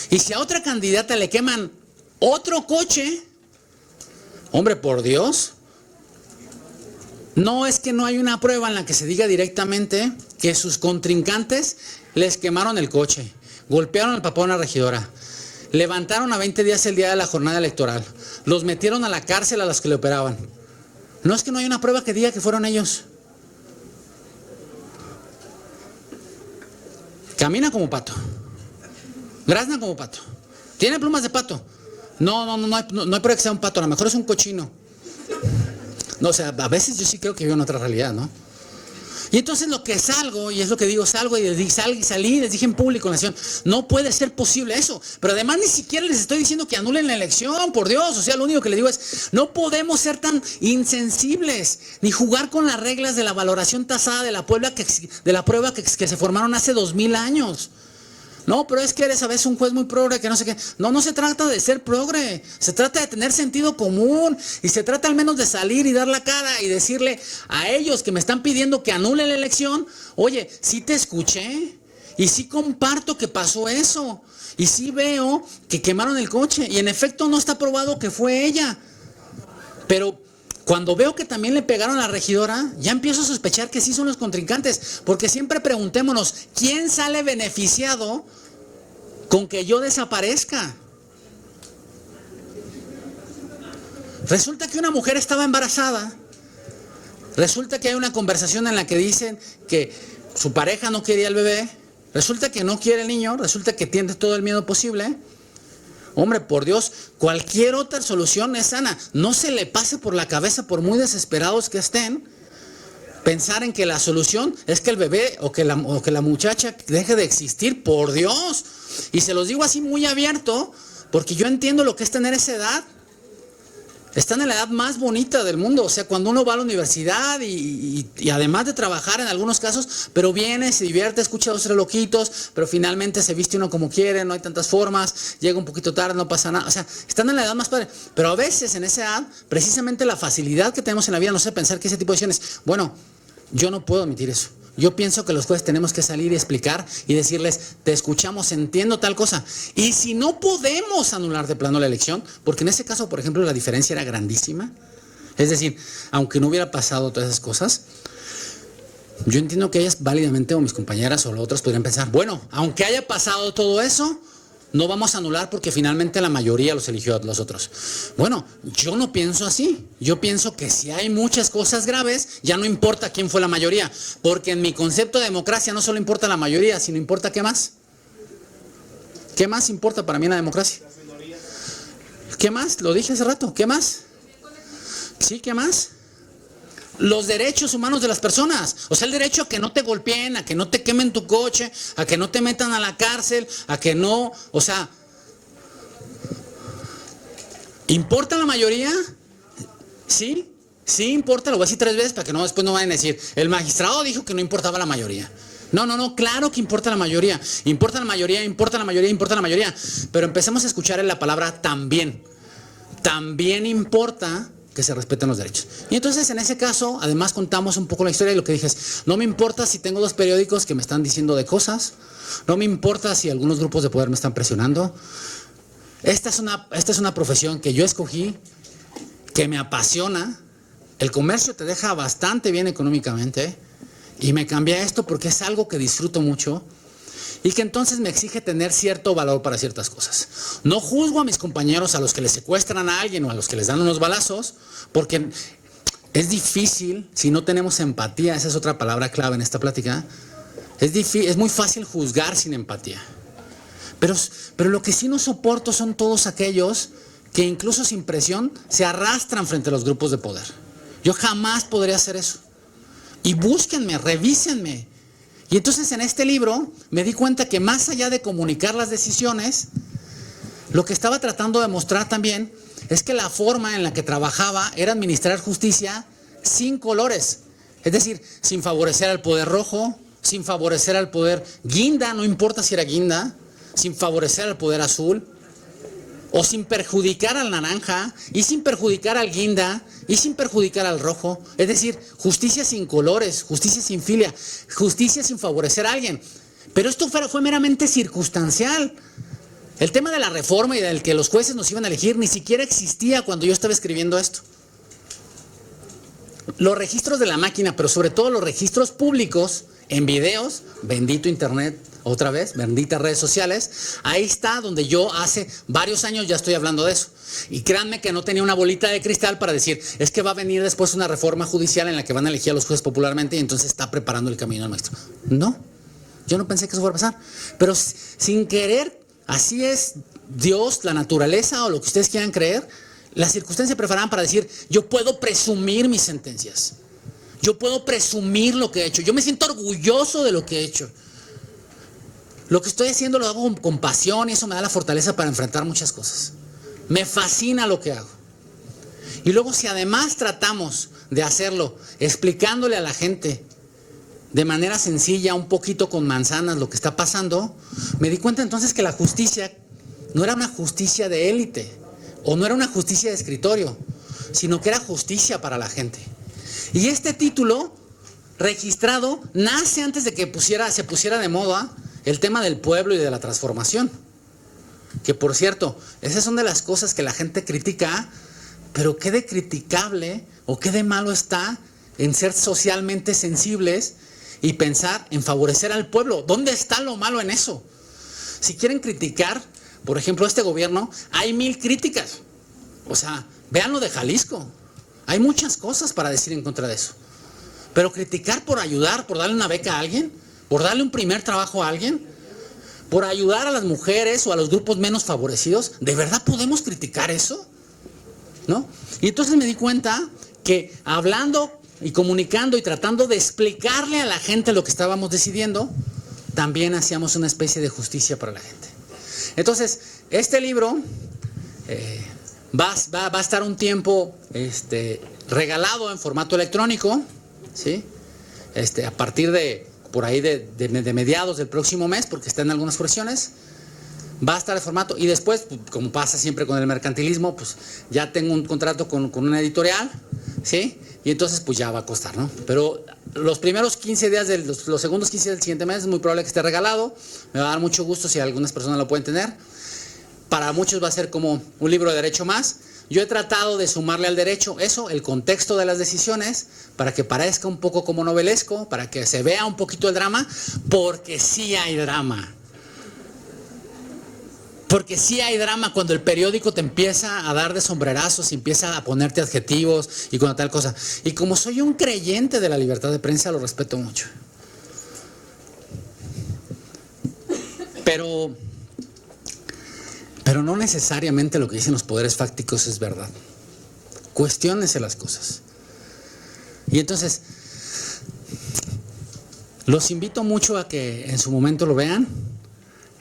S3: Y si a otra candidata le queman otro coche, hombre, por Dios, no es que no hay una prueba en la que se diga directamente que sus contrincantes les quemaron el coche, golpearon al papá de una regidora, levantaron a 20 días el día de la jornada electoral, los metieron a la cárcel a los que le operaban. No es que no hay una prueba que diga que fueron ellos. Camina como pato, grazna como pato, tiene plumas de pato. No hay prueba que sea un pato, a lo mejor es un cochino. No, o sea, a veces yo sí creo que vivo en otra realidad, ¿no? Y entonces lo que salgo, y es lo que digo, salí y les dije en público en la sesión, no puede ser posible eso. Pero además ni siquiera les estoy diciendo que anulen la elección, por Dios. O sea, lo único que les digo es, no podemos ser tan insensibles, ni jugar con las reglas de la valoración tasada de la prueba que se formaron hace 2000 años. No, pero es que eres a veces un juez muy progre, que no sé qué. No se trata de ser progre, se trata de tener sentido común y se trata al menos de salir y dar la cara y decirle a ellos que me están pidiendo que anule la elección, oye, sí te escuché y sí comparto que pasó eso y sí veo que quemaron el coche y en efecto no está probado que fue ella. Pero cuando veo que también le pegaron a la regidora, ya empiezo a sospechar que sí son los contrincantes, porque siempre preguntémonos, ¿quién sale beneficiado con que yo desaparezca? Resulta que una mujer estaba embarazada, resulta que hay una conversación en la que dicen que su pareja no quería el bebé, resulta que no quiere el niño, resulta que tiene todo el miedo posible. Hombre, por Dios, cualquier otra solución es sana. No se le pase por la cabeza, por muy desesperados que estén, Pensar en que la solución es que el bebé o que la muchacha deje de existir, por Dios. Y se los digo así muy abierto, porque yo entiendo lo que es tener esa edad. Están en la edad más bonita del mundo. O sea, cuando uno va a la universidad y además de trabajar en algunos casos, pero viene, se divierte, escucha a los tres loquitos, pero finalmente se viste uno como quiere, no hay tantas formas, llega un poquito tarde, no pasa nada. O sea, están en la edad más padre. Pero a veces en esa edad, precisamente la facilidad que tenemos en la vida nos hace pensar que ese tipo de decisiones, bueno, yo no puedo admitir eso. Yo pienso que los jueces tenemos que salir y explicar y decirles, te escuchamos, entiendo tal cosa. Y si no podemos anular de plano la elección, porque en ese caso, por ejemplo, la diferencia era grandísima. Es decir, aunque no hubiera pasado todas esas cosas, yo entiendo que ellas válidamente, o mis compañeras o las otras, podrían pensar, bueno, aunque haya pasado todo eso, no vamos a anular porque finalmente la mayoría los eligió a los otros. Bueno, yo no pienso así. Yo pienso que si hay muchas cosas graves, ya no importa quién fue la mayoría. Porque en mi concepto de democracia no solo importa la mayoría, sino importa qué más. ¿Qué más importa para mí en la democracia? ¿Qué más? Lo dije hace rato. ¿Qué más? Sí, ¿qué más? Los derechos humanos de las personas. O sea, el derecho a que no te golpeen, a que no te quemen tu coche, a que no te metan a la cárcel, a que no, o sea, ¿importa la mayoría? Sí, sí importa, lo voy a decir 3 veces para que no, después no vayan a decir, el magistrado dijo que no importaba la mayoría. No, claro que importa la mayoría. Importa la mayoría, importa la mayoría, importa la mayoría. Pero empecemos a escuchar en la palabra también. También importa que se respeten los derechos. Y entonces en ese caso, además contamos un poco la historia y lo que dije es, no me importa si tengo 2 periódicos que me están diciendo de cosas, no me importa si algunos grupos de poder me están presionando. Esta es una profesión que yo escogí, que me apasiona. El comercio te deja bastante bien económicamente y me cambié a esto porque es algo que disfruto mucho y que entonces me exige tener cierto valor para ciertas cosas. No juzgo a mis compañeros, a los que les secuestran a alguien o a los que les dan unos balazos, porque es difícil, si no tenemos empatía, esa es otra palabra clave en esta plática, es muy fácil juzgar sin empatía. Pero lo que sí no soporto son todos aquellos que incluso sin presión se arrastran frente a los grupos de poder. Yo jamás podría hacer eso. Y búsquenme, revísenme. Y entonces en este libro me di cuenta que más allá de comunicar las decisiones, lo que estaba tratando de mostrar también es que la forma en la que trabajaba era administrar justicia sin colores. Es decir, sin favorecer al poder rojo, sin favorecer al poder guinda, no importa si era guinda, sin favorecer al poder azul, o sin perjudicar al naranja, y sin perjudicar al guinda, y sin perjudicar al rojo. Es decir, justicia sin colores, justicia sin filia, justicia sin favorecer a alguien. Pero esto fue meramente circunstancial. El tema de la reforma y del que los jueces nos iban a elegir ni siquiera existía cuando yo estaba escribiendo esto. Los registros de la máquina, pero sobre todo los registros públicos en videos, bendito internet, otra vez, benditas redes sociales, ahí está donde yo hace varios años ya estoy hablando de eso. Y créanme que no tenía una bolita de cristal para decir, es que va a venir después una reforma judicial en la que van a elegir a los jueces popularmente y entonces está preparando el camino al maestro. No, yo no pensé que eso fuera a pasar. Pero sin querer, así es Dios, la naturaleza o lo que ustedes quieran creer, las circunstancias preparaban para decir, yo puedo presumir mis sentencias. Yo puedo presumir lo que he hecho. Yo me siento orgulloso de lo que he hecho. Lo que estoy haciendo lo hago con pasión y eso me da la fortaleza para enfrentar muchas cosas. Me fascina lo que hago. Y luego si además tratamos de hacerlo explicándole a la gente de manera sencilla, un poquito con manzanas lo que está pasando, me di cuenta entonces que la justicia no era una justicia de élite o no era una justicia de escritorio, sino que era justicia para la gente. Y este título registrado nace antes de que se pusiera de moda el tema del pueblo y de la transformación. Que por cierto, esas son de las cosas que la gente critica, pero qué de criticable o qué de malo está en ser socialmente sensibles y pensar en favorecer al pueblo. ¿Dónde está lo malo en eso? Si quieren criticar, por ejemplo, a este gobierno, hay 1000 críticas. O sea, vean lo de Jalisco. Hay muchas cosas para decir en contra de eso. Pero criticar por ayudar, por darle una beca a alguien, por darle un primer trabajo a alguien, por ayudar a las mujeres o a los grupos menos favorecidos, ¿de verdad podemos criticar eso? ¿No? Y entonces me di cuenta que hablando y comunicando y tratando de explicarle a la gente lo que estábamos decidiendo, también hacíamos una especie de justicia para la gente. Entonces, este libro va a estar un tiempo regalado en formato electrónico, ¿sí? A partir de por ahí de mediados del próximo mes, porque está en algunas versiones. Va a estar el formato y después, como pasa siempre con el mercantilismo, pues ya tengo un contrato con una editorial, ¿sí? Y entonces pues ya va a costar, ¿no? Pero los primeros 15 días, los segundos 15 días del siguiente mes es muy probable que esté regalado. Me va a dar mucho gusto si algunas personas lo pueden tener. Para muchos va a ser como un libro de derecho más. Yo he tratado de sumarle al derecho eso, el contexto de las decisiones, para que parezca un poco como novelesco, para que se vea un poquito el drama, porque sí hay drama. Porque sí hay drama cuando el periódico te empieza a dar de sombrerazos y empieza a ponerte adjetivos y con tal cosa. Y como soy un creyente de la libertad de prensa, lo respeto mucho. Pero no necesariamente lo que dicen los poderes fácticos es verdad. Cuestiónense las cosas. Y entonces, los invito mucho a que en su momento lo vean.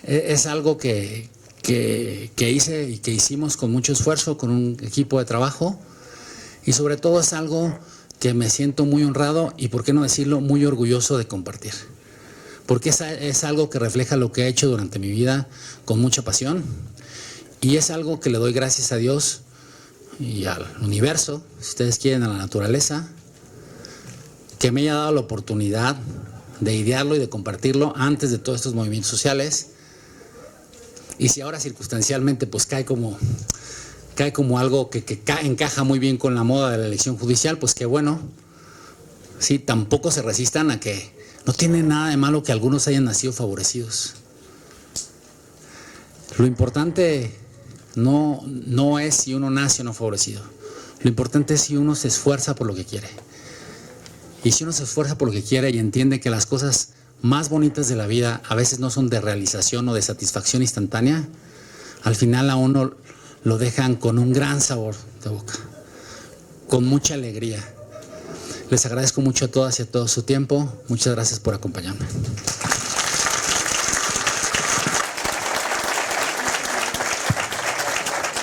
S3: Es algo que hice y que hicimos con mucho esfuerzo, con un equipo de trabajo, y sobre todo es algo que me siento muy honrado y, por qué no decirlo, muy orgulloso de compartir, porque es algo que refleja lo que he hecho durante mi vida con mucha pasión, y es algo que le doy gracias a Dios y al universo, si ustedes quieren, a la naturaleza, que me haya dado la oportunidad de idearlo y de compartirlo antes de todos estos movimientos sociales. Y si ahora circunstancialmente pues cae como algo que encaja muy bien con la moda de la elección judicial, pues qué bueno. Sí, tampoco se resistan a que no tiene nada de malo que algunos hayan nacido favorecidos. Lo importante no es si uno nace o no favorecido. Lo importante es si uno se esfuerza por lo que quiere. Y si uno se esfuerza por lo que quiere y entiende que las cosas más bonitas de la vida a veces no son de realización o de satisfacción instantánea, al final a uno lo dejan con un gran sabor de boca, con mucha alegría. Les agradezco mucho a todas y a todos su tiempo. Muchas gracias por acompañarme.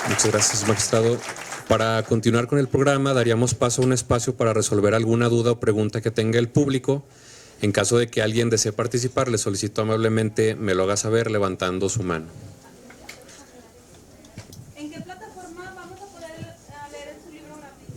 S1: Muchas gracias, magistrado. Para continuar con el programa, daríamos paso a un espacio para resolver alguna duda o pregunta que tenga el público. En caso de que alguien desee participar, le solicito amablemente me lo haga saber levantando su mano.
S4: ¿En qué plataforma vamos a poder leer su libro gratis?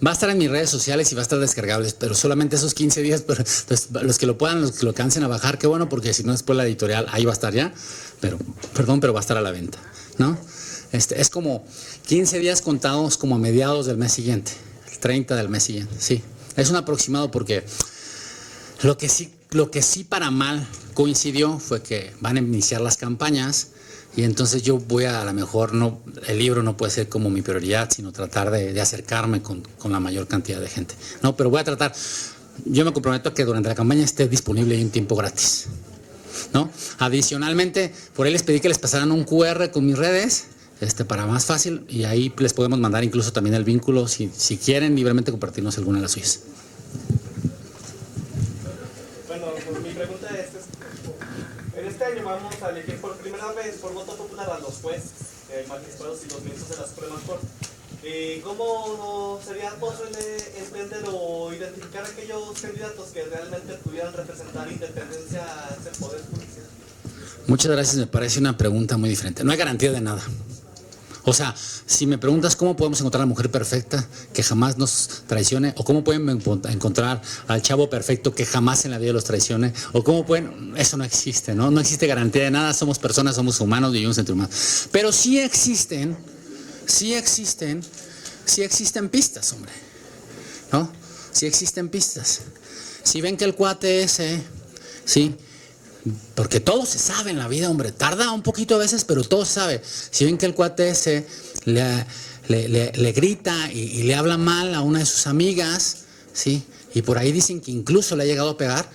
S3: Va a estar en mis redes sociales y va a estar descargable, pero solamente esos 15 días, pero entonces, los que lo puedan, los que lo alcancen a bajar, qué bueno, porque si no después la editorial, ahí va a estar ya, pero va a estar a la venta, ¿no? Es como 15 días contados como a mediados del mes siguiente, el 30 del mes siguiente, sí. Es un aproximado porque lo que sí para mal coincidió fue que van a iniciar las campañas. Y entonces yo voy a lo mejor, no, el libro no puede ser como mi prioridad, sino tratar de acercarme con la mayor cantidad de gente. No, pero voy a tratar, yo me comprometo a que durante la campaña esté disponible y un tiempo gratis, ¿no? Adicionalmente, por ahí les pedí que les pasaran un QR con mis redes, para más fácil, y ahí les podemos mandar incluso también el vínculo, si quieren libremente compartirnos alguna de las suyas.
S5: Bueno, pues mi pregunta es, en este año vamos a elegir por primera vez por voto popular a los jueces, magistrados y los miembros de la Suprema Corte. ¿Cómo sería posible entender o identificar aquellos candidatos que realmente pudieran representar independencia hacia el Poder Judicial?
S3: Muchas gracias, me parece una pregunta muy diferente. No hay garantía de nada. O sea, si me preguntas cómo podemos encontrar a la mujer perfecta que jamás nos traicione, o cómo pueden encontrar al chavo perfecto que jamás en la vida los traicione, o cómo pueden, eso no existe, ¿no? No existe garantía de nada, somos personas, somos humanos, vivimos entre humanos. Pero sí existen pistas, hombre, ¿no? Sí existen pistas. Si ven que el cuate ese, sí, porque todo se sabe en la vida, hombre, tarda un poquito a veces, pero todo se sabe. Si ven que el cuate ese le grita y le habla mal a una de sus amigas, ¿sí? Y por ahí dicen que incluso le ha llegado a pegar,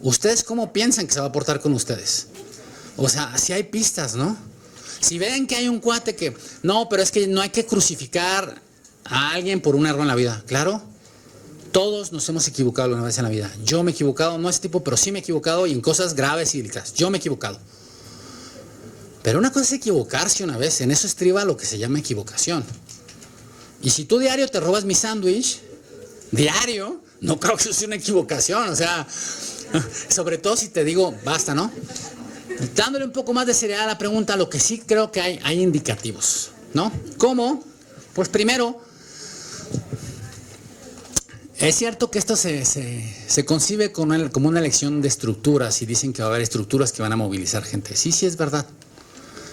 S3: ¿ustedes cómo piensan que se va a portar con ustedes? O sea, si hay pistas, ¿no? Si ven que hay un cuate que, no, pero es que no hay que crucificar a alguien por un error en la vida. Claro, todos nos hemos equivocado alguna vez en la vida. Yo me he equivocado, no ese tipo, pero sí me he equivocado y en cosas graves y delicadas. Yo me he equivocado. Pero una cosa es equivocarse una vez, en eso estriba lo que se llama equivocación. Y si tú diario te robas mi sándwich, diario, no creo que eso sea una equivocación, o sea, sobre todo si te digo, basta, ¿no? Dándole un poco más de seriedad a la pregunta, lo que sí creo que hay indicativos, ¿no? ¿Cómo? Pues primero, es cierto que esto se concibe como una elección de estructuras y dicen que va a haber estructuras que van a movilizar gente. Sí, sí es verdad,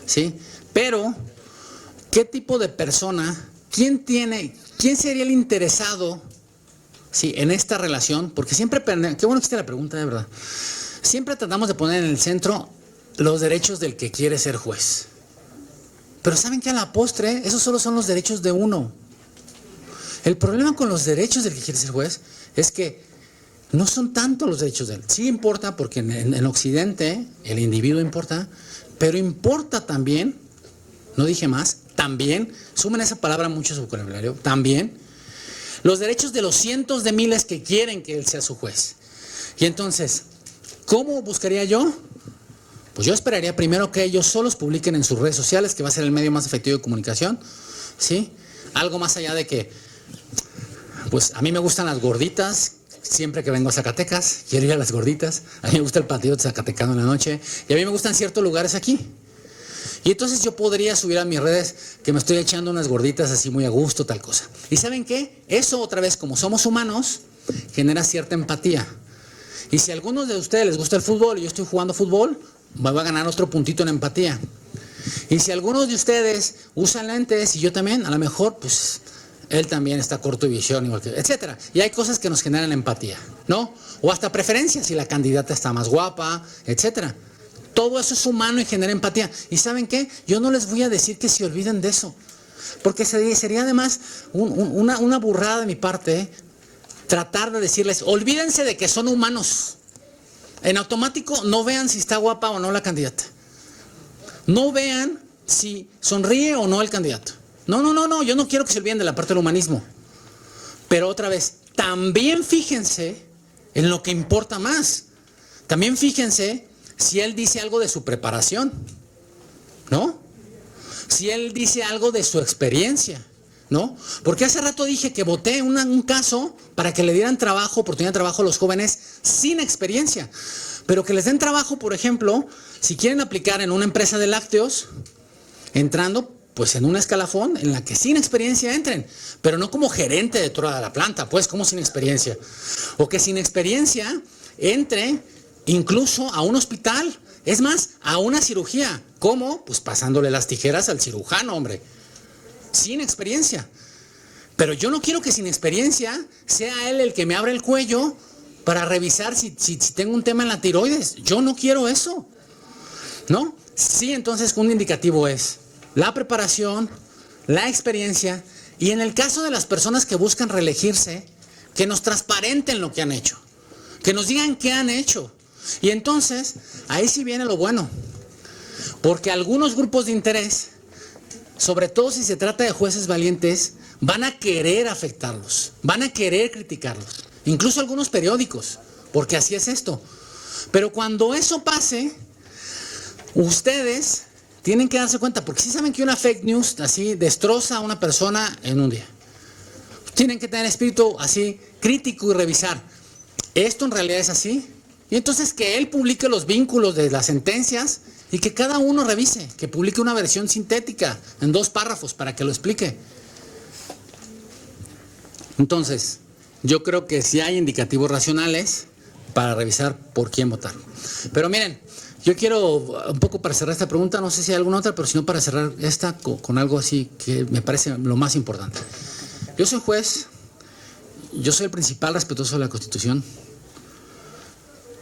S3: ¿sí? Pero, ¿qué tipo de persona, quién sería el interesado, sí, en esta relación? Porque siempre, qué bueno que hiciste la pregunta, de verdad. Siempre tratamos de poner en el centro los derechos del que quiere ser juez. Pero ¿saben qué? A la postre, esos solo son los derechos de uno. El problema con los derechos del que quiere ser juez es que no son tanto los derechos de él. Sí importa porque en Occidente el individuo importa, pero importa también, no dije más, también, sumen esa palabra mucho a su vocabulario, también, los derechos de los cientos de miles que quieren que él sea su juez. Y entonces, ¿cómo buscaría yo? Pues yo esperaría primero que ellos solos publiquen en sus redes sociales, que va a ser el medio más efectivo de comunicación, ¿sí? Algo más allá de que, pues a mí me gustan las gorditas, siempre que vengo a Zacatecas, quiero ir a las gorditas, a mí me gusta el patriota zacatecano en la noche, y a mí me gustan ciertos lugares aquí. Y entonces yo podría subir a mis redes que me estoy echando unas gorditas así muy a gusto, tal cosa. ¿Y saben qué? Eso otra vez, como somos humanos, genera cierta empatía. Y si a algunos de ustedes les gusta el fútbol y yo estoy jugando fútbol, me va a ganar otro puntito en empatía. Y si algunos de ustedes usan lentes y yo también, a lo mejor, pues, él también está corto de visión, igual que, etcétera. Y hay cosas que nos generan empatía, ¿no? O hasta preferencias, si la candidata está más guapa, etcétera. Todo eso es humano y genera empatía. ¿Y saben qué? Yo no les voy a decir que se olviden de eso. Porque sería además una burrada de mi parte tratar de decirles, olvídense de que son humanos. En automático, no vean si está guapa o no la candidata. No vean si sonríe o no el candidato. No, yo no quiero que se olviden de la parte del humanismo. Pero otra vez, también fíjense en lo que importa más. También fíjense si él dice algo de su preparación, ¿no? Si él dice algo de su experiencia, ¿no? Porque hace rato dije que voté un caso para que le dieran oportunidad de trabajo a los jóvenes sin experiencia. Pero que les den trabajo, por ejemplo, si quieren aplicar en una empresa de lácteos, entrando pues en un escalafón en la que sin experiencia entren, pero no como gerente de toda la planta, pues como sin experiencia. O que sin experiencia entre incluso a un hospital, es más, a una cirugía. ¿Cómo? Pues pasándole las tijeras al cirujano, hombre. Sin experiencia. Pero yo no quiero que sin experiencia sea él el que me abra el cuello para revisar si tengo un tema en la tiroides. Yo no quiero eso, ¿no? Sí, entonces un indicativo es la preparación, la experiencia, y en el caso de las personas que buscan reelegirse, que nos transparenten lo que han hecho, que nos digan qué han hecho. Y entonces, ahí sí viene lo bueno, porque algunos grupos de interés, sobre todo si se trata de jueces valientes, van a querer afectarlos, van a querer criticarlos, incluso algunos periódicos, porque así es esto. Pero cuando eso pase, ustedes tienen que darse cuenta, porque si saben que una fake news así destroza a una persona en un día. Tienen que tener espíritu así crítico y revisar, ¿esto en realidad es así? Y entonces que él publique los vínculos de las sentencias y que cada uno revise, que publique una versión sintética en 2 párrafos para que lo explique. Entonces, yo creo que sí hay indicativos racionales para revisar por quién votar. Pero miren, yo quiero un poco para cerrar esta pregunta, no sé si hay alguna otra, pero si no para cerrar esta con algo así que me parece lo más importante. Yo soy juez, yo soy el principal respetuoso de la Constitución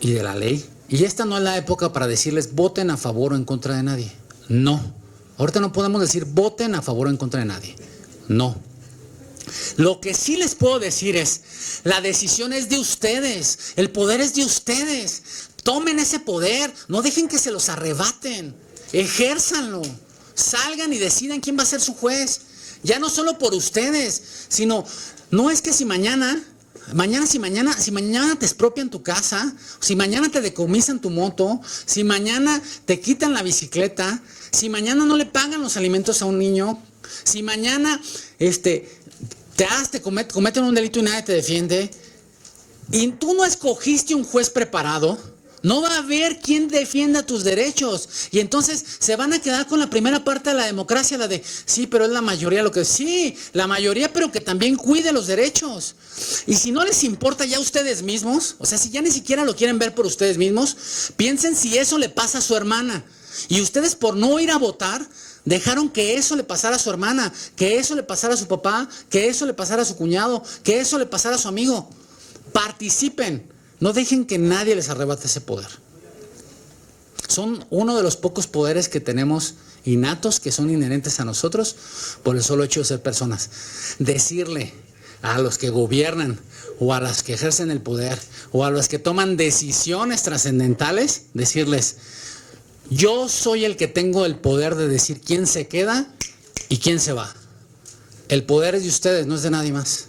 S3: y de la ley. Y esta no es la época para decirles voten a favor o en contra de nadie. No. Ahorita no podemos decir voten a favor o en contra de nadie. No. Lo que sí les puedo decir es, la decisión es de ustedes, el poder es de ustedes. Tomen ese poder, no dejen que se los arrebaten, ejérzanlo, salgan y decidan quién va a ser su juez. Ya no solo por ustedes, sino, no es que si mañana te expropian tu casa, si mañana te decomisan tu moto, si mañana te quitan la bicicleta, si mañana no le pagan los alimentos a un niño, si mañana te cometen un delito y nadie te defiende, y tú no escogiste un juez preparado, no va a haber quien defienda tus derechos. Y entonces se van a quedar con la primera parte de la democracia, la de, sí, pero es la mayoría lo que... Sí, la mayoría, pero que también cuide los derechos. Y si no les importa ya a ustedes mismos, o sea, si ya ni siquiera lo quieren ver por ustedes mismos, piensen si eso le pasa a su hermana. Y ustedes, por no ir a votar, dejaron que eso le pasara a su hermana, que eso le pasara a su papá, que eso le pasara a su cuñado, que eso le pasara a su amigo. Participen. No dejen que nadie les arrebate ese poder. Son uno de los pocos poderes que tenemos innatos, que son inherentes a nosotros, por el solo hecho de ser personas. Decirle a los que gobiernan, o a los que ejercen el poder, o a los que toman decisiones trascendentales, decirles, yo soy el que tengo el poder de decir quién se queda y quién se va. El poder es de ustedes, no es de nadie más.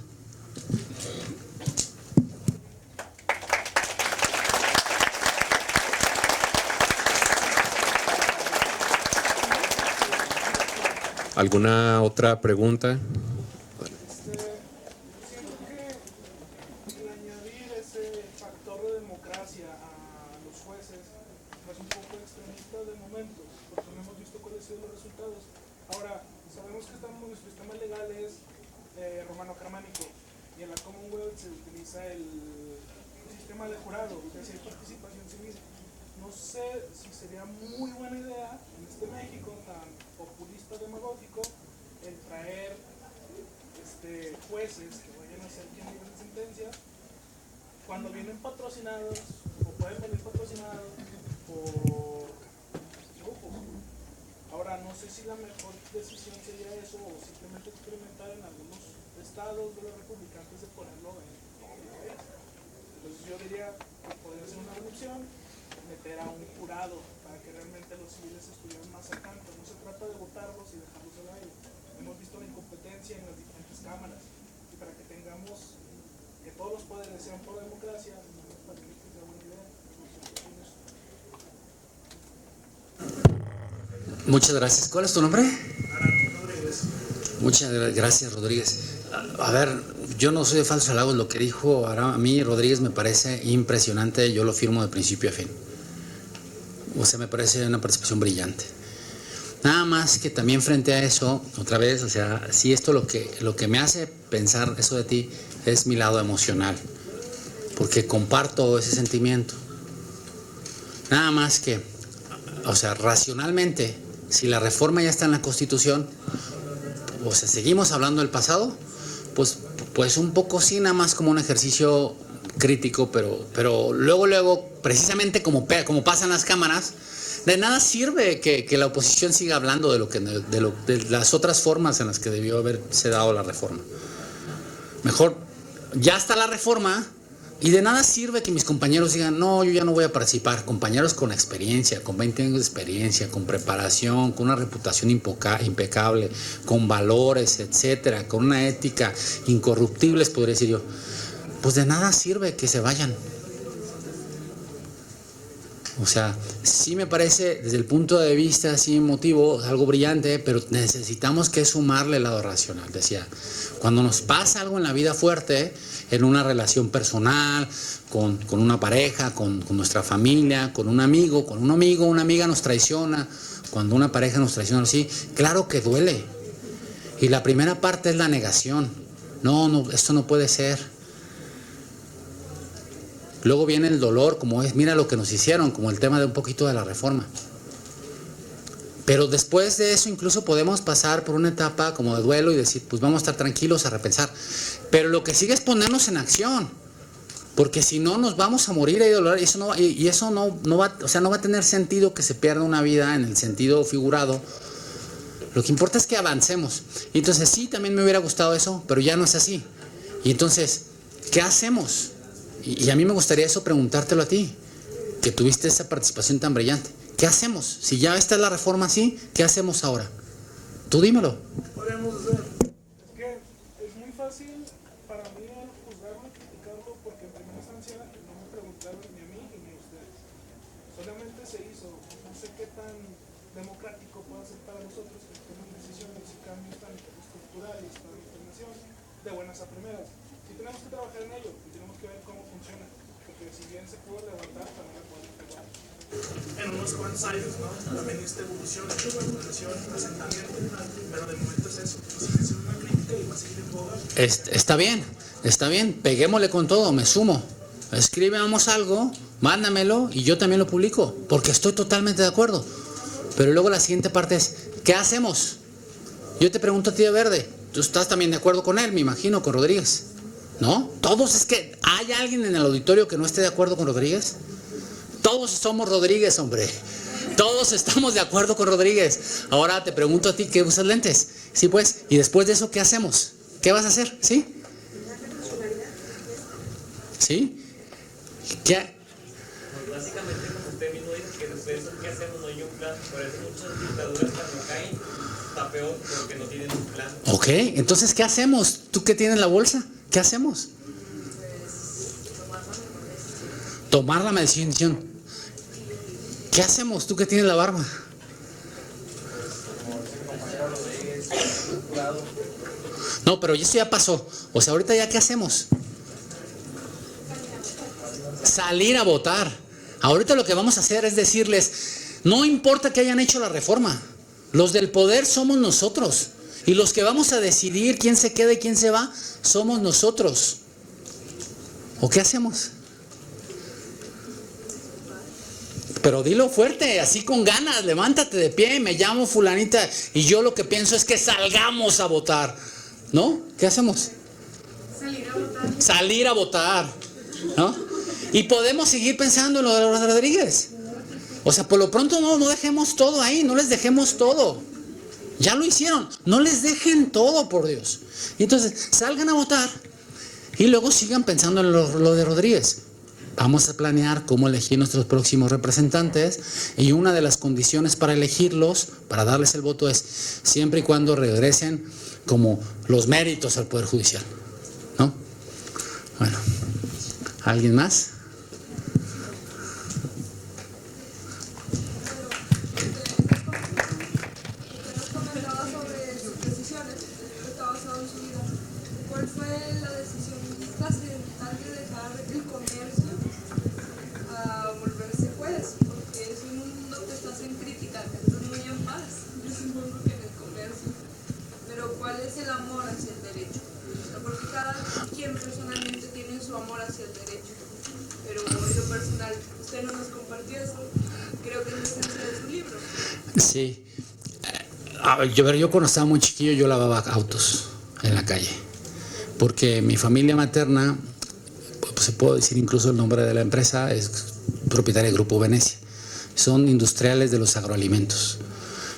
S1: ¿Alguna otra pregunta?
S6: Siento que el añadir ese factor de democracia a los jueces es un poco extremista de momento, porque no hemos visto cuáles han sido los resultados. Ahora, sabemos que nuestro sistema legal es romano-germánico, y en la Commonwealth se utiliza el sistema de jurado, es decir, participación civil. No sé si sería muy buena idea en este México tan populista demagógico el traer jueces que vayan a ser quien digan sentencia cuando vienen patrocinados o pueden venir patrocinados por grupos. Ahora, no sé si la mejor decisión sería eso o simplemente experimentar en algunos estados de la República antes de ponerlo en todo el país. Entonces yo diría que podría ser una opción meter a un jurado para que realmente los civiles estuvieran más al tanto. No se trata de votarlos y dejarlos al aire. Hemos visto la incompetencia en las diferentes cámaras, y para que tengamos que todos los poderes sean por democracia, no me parece que sea buena idea.
S3: Muchas gracias. ¿Cuál es tu nombre? Muchas gracias, Rodríguez. A ver, yo no soy de falsos halagos. Lo que dijo a mí Rodríguez me parece impresionante. Yo lo firmo de principio a fin. O sea, me parece una participación brillante. Nada más que también frente a eso, otra vez, o sea, sí, esto lo que me hace pensar eso de ti es mi lado emocional, porque comparto ese sentimiento. Nada más que, o sea, racionalmente, si la reforma ya está en la Constitución, o sea, seguimos hablando del pasado, pues un poco sí, nada más como un ejercicio crítico, pero luego, precisamente como pasan las cámaras, de nada sirve que la oposición siga hablando de las otras formas en las que debió haberse dado la reforma. Mejor, ya está la reforma, y de nada sirve que mis compañeros digan, no, yo ya no voy a participar. Compañeros con experiencia, con 20 años de experiencia, con preparación, con una reputación impecable, con valores, etcétera, con una ética incorruptibles, podría decir yo. Pues de nada sirve que se vayan. O sea, sí me parece, desde el punto de vista así emotivo, algo brillante, pero necesitamos que sumarle el lado racional. Decía, cuando nos pasa algo en la vida fuerte, en una relación personal, con una pareja, con nuestra familia, con un amigo, una amiga nos traiciona, cuando una pareja nos traiciona así, claro que duele. Y la primera parte es la negación. No, esto no puede ser. Luego viene el dolor, como es, mira lo que nos hicieron, como el tema de un poquito de la reforma. Pero después de eso incluso podemos pasar por una etapa como de duelo y decir, pues vamos a estar tranquilos, a repensar. Pero lo que sigue es ponernos en acción, porque si no nos vamos a morir de dolor, y eso no va a tener sentido que se pierda una vida en el sentido figurado. Lo que importa es que avancemos. Y entonces sí, también me hubiera gustado eso, pero ya no es así. Y entonces, ¿qué hacemos? Y a mí me gustaría eso preguntártelo a ti, que tuviste esa participación tan brillante. ¿Qué hacemos? Si ya está la reforma así, ¿qué hacemos ahora? Tú dímelo.
S6: Podríamos hacer fácil para mí el juzgarlo y criticarlo porque en primera instancia no me preguntaron ni a mí ni a ustedes. Solamente se hizo. No sé qué tan democrático puede ser para nosotros que tomen decisiones y cambios tan estructurales para nuestra nación de buenas a primeras. Si tenemos que trabajar en ello y tenemos que ver cómo funciona. Porque si bien se pudo levantar, también lo podemos levantar. En unos cuantos años, ¿no? También esta evolución, asentamiento, pero de momento es eso. Sigue siendo una crítica y va a seguir en boga.
S3: Está bien, peguémosle con todo, me sumo. Escríbamos algo, mándamelo y yo también lo publico, porque estoy totalmente de acuerdo. Pero luego la siguiente parte es, ¿qué hacemos? Yo te pregunto a ti de Verde, tú estás también de acuerdo con él, me imagino, con Rodríguez, ¿no? Todos, es que ¿hay alguien en el auditorio que no esté de acuerdo con Rodríguez? Todos somos Rodríguez, hombre. Todos estamos de acuerdo con Rodríguez. Ahora te pregunto a ti, ¿qué usas lentes? Sí, pues, y después de eso, ¿qué hacemos? ¿Qué vas a hacer? ¿Sí? ¿Sí? ¿Qué?
S7: Pues básicamente, como usted mismo dice, que después de eso, ¿qué hacemos? No hay un plan. Por eso muchas dictaduras cuando caen, está peor porque no tienen un plan.
S3: Ok, entonces, ¿qué hacemos? ¿Tú qué tienes en la bolsa? ¿Qué hacemos? Tomar la decisión. ¿Qué hacemos? ¿Tú qué tienes la barba? No, pero eso ya pasó. O sea, ahorita ya ¿qué hacemos? Salir a votar. Ahorita lo que vamos a hacer es decirles, no importa que hayan hecho la reforma, los del poder somos nosotros. Y los que vamos a decidir quién se queda y quién se va, somos nosotros. ¿O qué hacemos? Pero dilo fuerte, así con ganas, levántate de pie, me llamo fulanita y yo lo que pienso es que salgamos a votar, ¿no? ¿Qué hacemos?
S4: Salir a votar.
S3: Salir a votar, ¿no? Y podemos seguir pensando en lo de Rodríguez. O sea, por lo pronto no dejemos todo ahí, no les dejemos todo. Ya lo hicieron, no les dejen todo, por Dios. Y entonces, salgan a votar y luego sigan pensando en lo de Rodríguez. Vamos a planear cómo elegir nuestros próximos representantes y una de las condiciones para elegirlos, para darles el voto, es siempre y cuando regresen como los méritos al Poder Judicial, ¿no? Bueno, ¿alguien más?
S8: ¿Cuál fue la decisión trascendental de dejar el comercio a volverse juez? Porque es un mundo que estás en crítica, que estás muy en paz, es un mundo que en el comercio. Pero ¿cuál es el amor hacia el derecho? Porque cada quien personalmente tiene su amor hacia el derecho. Pero en lo personal, usted no nos compartió eso. Creo que es la esencia de su libro.
S3: Sí. Yo cuando estaba muy chiquillo yo lavaba autos en la calle. Porque mi familia materna, pues se puede decir incluso el nombre de la empresa, es propietaria del Grupo Venecia. Son industriales de los agroalimentos.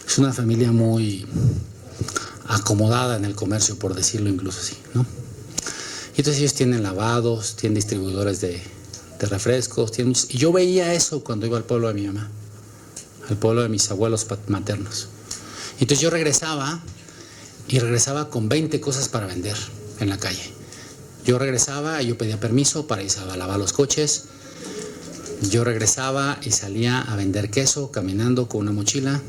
S3: Es una familia muy acomodada en el comercio, por decirlo incluso así, ¿no? Y entonces ellos tienen lavados, tienen distribuidores de refrescos, y yo veía eso cuando iba al pueblo de mi mamá, al pueblo de mis abuelos maternos. Y entonces yo regresaba con 20 cosas para vender en la calle. Yo regresaba y yo pedía permiso para ir a lavar los coches. Yo regresaba y salía a vender queso caminando con una mochila.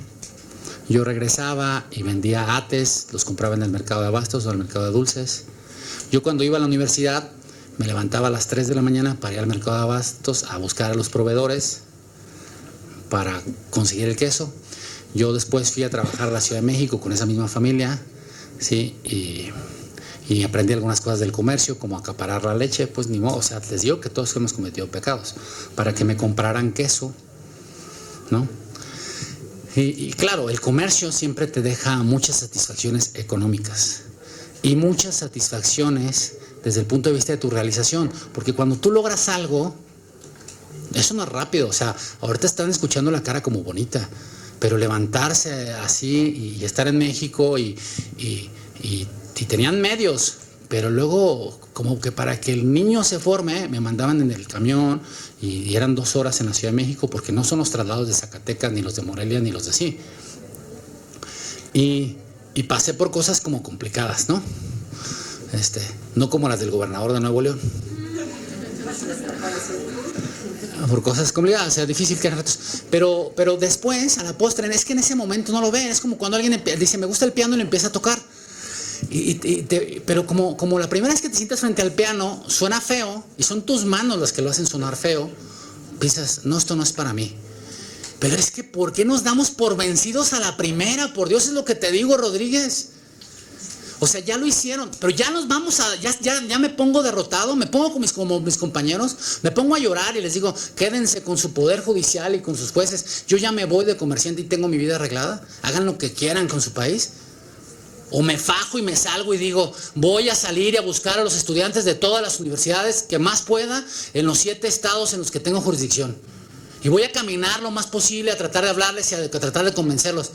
S3: Yo regresaba y vendía ates, los compraba en el mercado de abastos o en el mercado de dulces. Yo cuando iba a la universidad me levantaba a las 3 de la mañana para ir al mercado de abastos a buscar a los proveedores para conseguir el queso. Yo después fui a trabajar a la Ciudad de México con esa misma familia, ¿sí? Y aprendí algunas cosas del comercio, como acaparar la leche, pues ni modo, o sea, les digo que todos hemos cometido pecados, para que me compraran queso, ¿no? Y claro, el comercio siempre te deja muchas satisfacciones económicas y muchas satisfacciones desde el punto de vista de tu realización, porque cuando tú logras algo, eso no es rápido, o sea, ahorita están escuchando la cara como bonita, pero levantarse así y estar en México y tenían medios, pero luego como que para que el niño se forme me mandaban en el camión y eran 2 horas en la Ciudad de México porque no son los traslados de Zacatecas ni los de Morelia ni los de así. Y pasé por cosas como complicadas, ¿no? no como las del gobernador de Nuevo León. Por cosas complicadas, o sea, difícil que retos. Pero después, a la postre, es que en ese momento no lo ven. Es como cuando alguien dice, me gusta el piano y lo empieza a tocar. Pero como la primera vez que te sientas frente al piano suena feo y son tus manos las que lo hacen sonar feo, piensas, no, esto no es para mí. Pero es que ¿por qué nos damos por vencidos a la primera? Por Dios, es lo que te digo, Rodríguez. O sea, ya lo hicieron, pero ya nos vamos a, ya me pongo derrotado, me pongo como mis compañeros, me pongo a llorar y les digo, quédense con su poder judicial y con sus jueces, yo ya me voy de comerciante y tengo mi vida arreglada, hagan lo que quieran con su país. O me fajo y me salgo y digo, voy a salir y a buscar a los estudiantes de todas las universidades que más pueda en los 7 estados en los que tengo jurisdicción. Y voy a caminar lo más posible a tratar de hablarles y a tratar de convencerlos.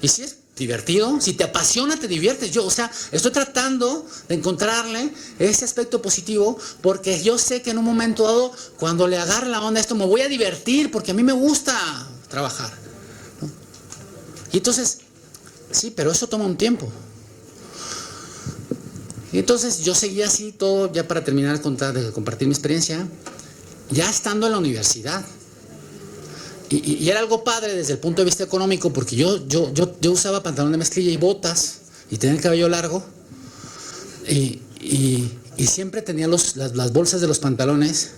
S3: Y si es divertido, si te apasiona, te diviertes. Yo, o sea, estoy tratando de encontrarle ese aspecto positivo porque yo sé que en un momento dado, cuando le agarre la onda a esto, me voy a divertir porque a mí me gusta trabajar, ¿no? Y entonces, sí, pero eso toma un tiempo. Y entonces yo seguía así todo, ya para terminar de compartir mi experiencia, ya estando en la universidad. Y era algo padre desde el punto de vista económico, porque yo usaba pantalón de mezclilla y botas, y tenía el cabello largo, y siempre tenía las bolsas de los pantalones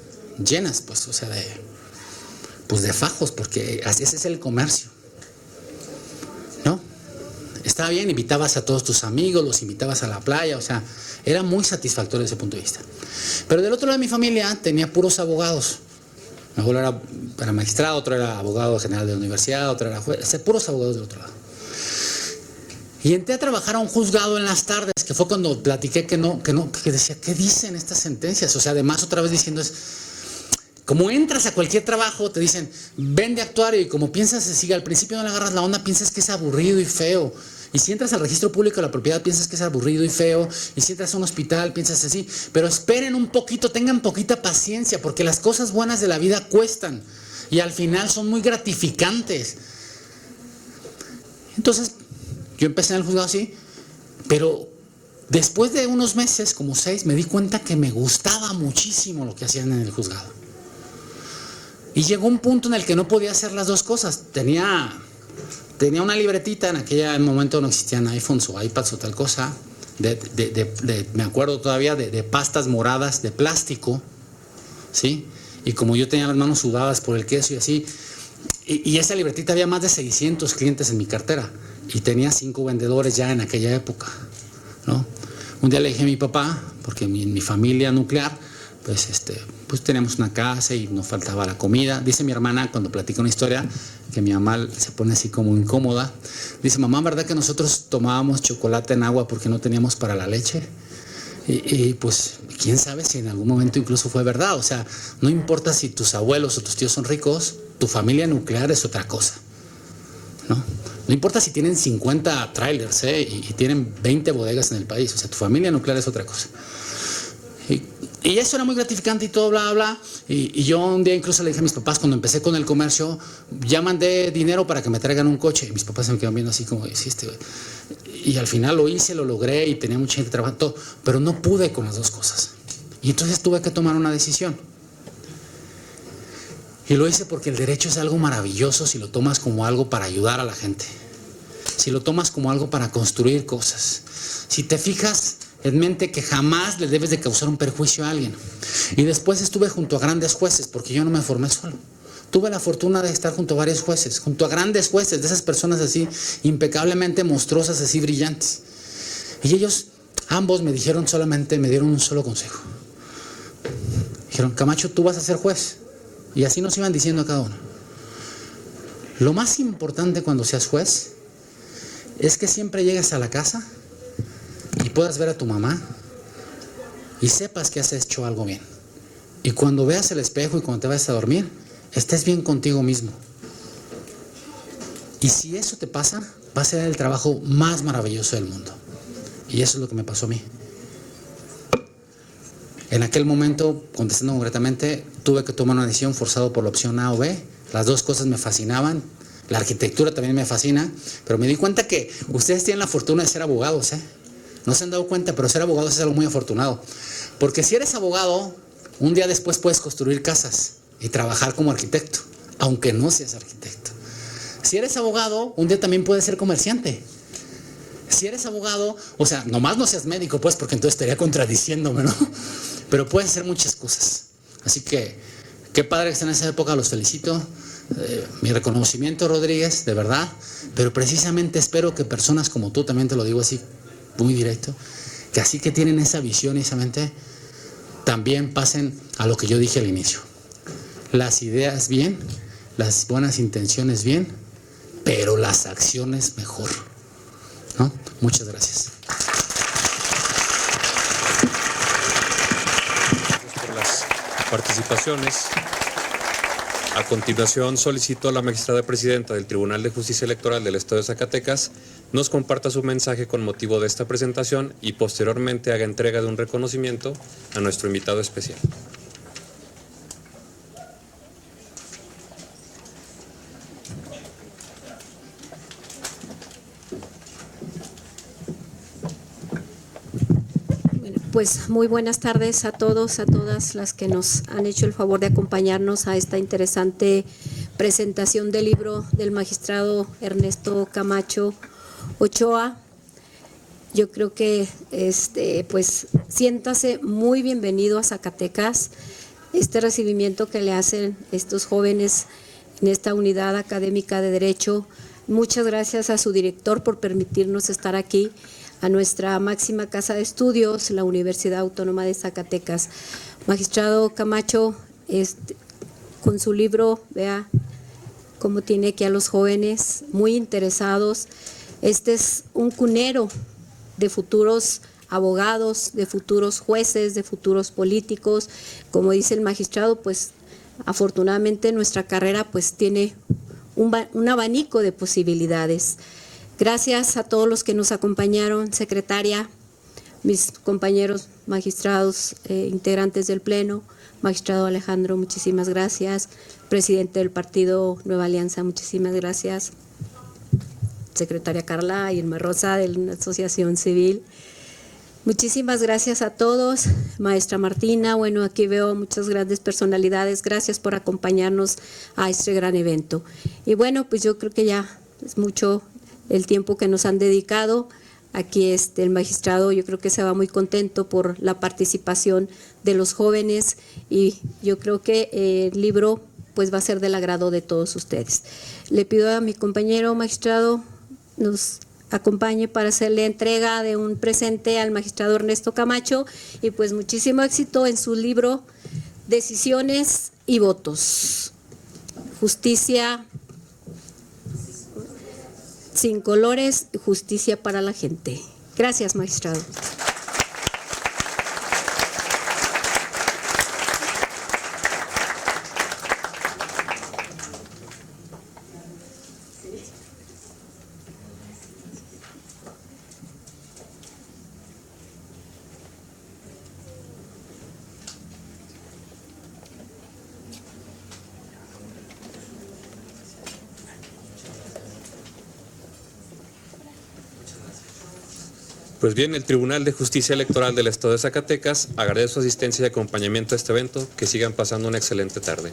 S3: llenas, pues, o sea, de fajos, porque ese es el comercio, ¿no? Estaba bien, invitabas a todos tus amigos, los invitabas a la playa, o sea, era muy satisfactorio desde ese punto de vista. Pero del otro lado de mi familia tenía puros abogados. Mi abuelo era magistrado, otro era abogado general de la universidad, otro era juez, puros abogados del otro lado. Y entré a trabajar a un juzgado en las tardes, que fue cuando platiqué que decía, ¿qué dicen estas sentencias? O sea, además otra vez diciendo como entras a cualquier trabajo, te dicen, ven de actuario, y como piensas, sigue, al principio no le agarras la onda, piensas que es aburrido y feo. Y si entras al registro público de la propiedad, piensas que es aburrido y feo. Y si entras a un hospital, piensas así. Pero esperen un poquito, tengan poquita paciencia, porque las cosas buenas de la vida cuestan. Y al final son muy gratificantes. Entonces, yo empecé en el juzgado así. Pero después de unos meses, como 6, me di cuenta que me gustaba muchísimo lo que hacían en el juzgado. Y llegó un punto en el que no podía hacer las dos cosas. Tenía una libretita, en aquel momento no existían iPhones o iPads o tal cosa, me acuerdo todavía, de pastas moradas de plástico, ¿sí? Y como yo tenía las manos sudadas por el queso y así, y esa libretita había más de 600 clientes en mi cartera, y tenía 5 vendedores ya en aquella época, ¿no? Un día le dije a mi papá, porque en mi familia nuclear, pues teníamos una casa y nos faltaba la comida. Dice mi hermana, cuando platica una historia, que mi mamá se pone así como incómoda. Dice, mamá, ¿verdad que nosotros tomábamos chocolate en agua porque no teníamos para la leche? Y pues, quién sabe si en algún momento incluso fue verdad. O sea, no importa si tus abuelos o tus tíos son ricos, tu familia nuclear es otra cosa, ¿no? No importa si tienen 50 trailers, y tienen 20 bodegas en el país. O sea, tu familia nuclear es otra cosa. Y eso era muy gratificante y todo, bla, bla. Y yo un día incluso le dije a mis papás, cuando empecé con el comercio, ya mandé dinero para que me traigan un coche. Y mis papás se me quedaron viendo así como, hiciste, güey. Y al final lo hice, lo logré y tenía mucha gente trabajando, pero no pude con las dos cosas. Y entonces tuve que tomar una decisión. Y lo hice porque el derecho es algo maravilloso si lo tomas como algo para ayudar a la gente. Si lo tomas como algo para construir cosas. Si te fijas en mente que jamás le debes de causar un perjuicio a alguien. Y después estuve junto a grandes jueces, porque yo no me formé solo. Tuve la fortuna de estar junto a varios jueces, junto a grandes jueces, de esas personas así, impecablemente monstruosas, así brillantes. Y ellos, ambos me dieron un solo consejo. Dijeron, Camacho, tú vas a ser juez. Y así nos iban diciendo a cada uno. Lo más importante cuando seas juez es que siempre llegues a la casa y puedas ver a tu mamá y sepas que has hecho algo bien. Y cuando veas el espejo y cuando te vayas a dormir, estés bien contigo mismo. Y si eso te pasa, va a ser el trabajo más maravilloso del mundo. Y eso es lo que me pasó a mí. En aquel momento, contestando concretamente, tuve que tomar una decisión forzado por la opción A o B. Las dos cosas me fascinaban. La arquitectura también me fascina. Pero me di cuenta que ustedes tienen la fortuna de ser abogados, No se han dado cuenta, pero ser abogado es algo muy afortunado. Porque si eres abogado, un día después puedes construir casas y trabajar como arquitecto, aunque no seas arquitecto. Si eres abogado, un día también puedes ser comerciante. Si eres abogado, o sea, nomás no seas médico, pues, porque entonces estaría contradiciéndome, ¿no? Pero puedes hacer muchas cosas. Así que, qué padre que estén en esa época, los felicito. Mi reconocimiento, Rodríguez, de verdad. Pero precisamente espero que personas como tú, también te lo digo así, muy directo, que así que tienen esa visión y esa mente, también pasen a lo que yo dije al inicio. Las ideas bien, las buenas intenciones bien, pero las acciones mejor, ¿no? Muchas gracias.
S1: Por las participaciones. A continuación, solicito a la magistrada presidenta del Tribunal de Justicia Electoral del Estado de Zacatecas nos comparta su mensaje con motivo de esta presentación y posteriormente haga entrega de un reconocimiento a nuestro invitado especial.
S9: Pues muy buenas tardes a todos, a todas las que nos han hecho el favor de acompañarnos a esta interesante presentación del libro del magistrado Ernesto Camacho Ochoa. Yo creo que pues siéntase muy bienvenido a Zacatecas. Este recibimiento que le hacen estos jóvenes en esta unidad académica de Derecho. Muchas gracias a su director por permitirnos estar aquí, a nuestra máxima casa de estudios, la Universidad Autónoma de Zacatecas. Magistrado Camacho, con su libro, vea cómo tiene aquí a los jóvenes muy interesados. Este es un cunero de futuros abogados, de futuros jueces, de futuros políticos. Como dice el magistrado, pues afortunadamente nuestra carrera pues tiene un abanico de posibilidades. Gracias a todos los que nos acompañaron, secretaria, mis compañeros magistrados, integrantes del Pleno, magistrado Alejandro, muchísimas gracias, presidente del partido Nueva Alianza, muchísimas gracias, secretaria Carla Irma Rosa de la Asociación Civil. Muchísimas gracias a todos, maestra Martina, bueno, aquí veo muchas grandes personalidades, gracias por acompañarnos a este gran evento. Y bueno, pues yo creo que ya es mucho el tiempo que nos han dedicado. Aquí el magistrado yo creo que se va muy contento por la participación de los jóvenes y yo creo que el libro pues va a ser del agrado de todos ustedes. Le pido a mi compañero magistrado nos acompañe para hacerle entrega de un presente al magistrado Ernesto Camacho y pues muchísimo éxito en su libro Decisiones y Votos. Justicia sin colores, justicia para la gente. Gracias, magistrado.
S1: Pues bien, el Tribunal de Justicia Electoral del Estado de Zacatecas agradece su asistencia y acompañamiento a este evento. Que sigan pasando una excelente tarde.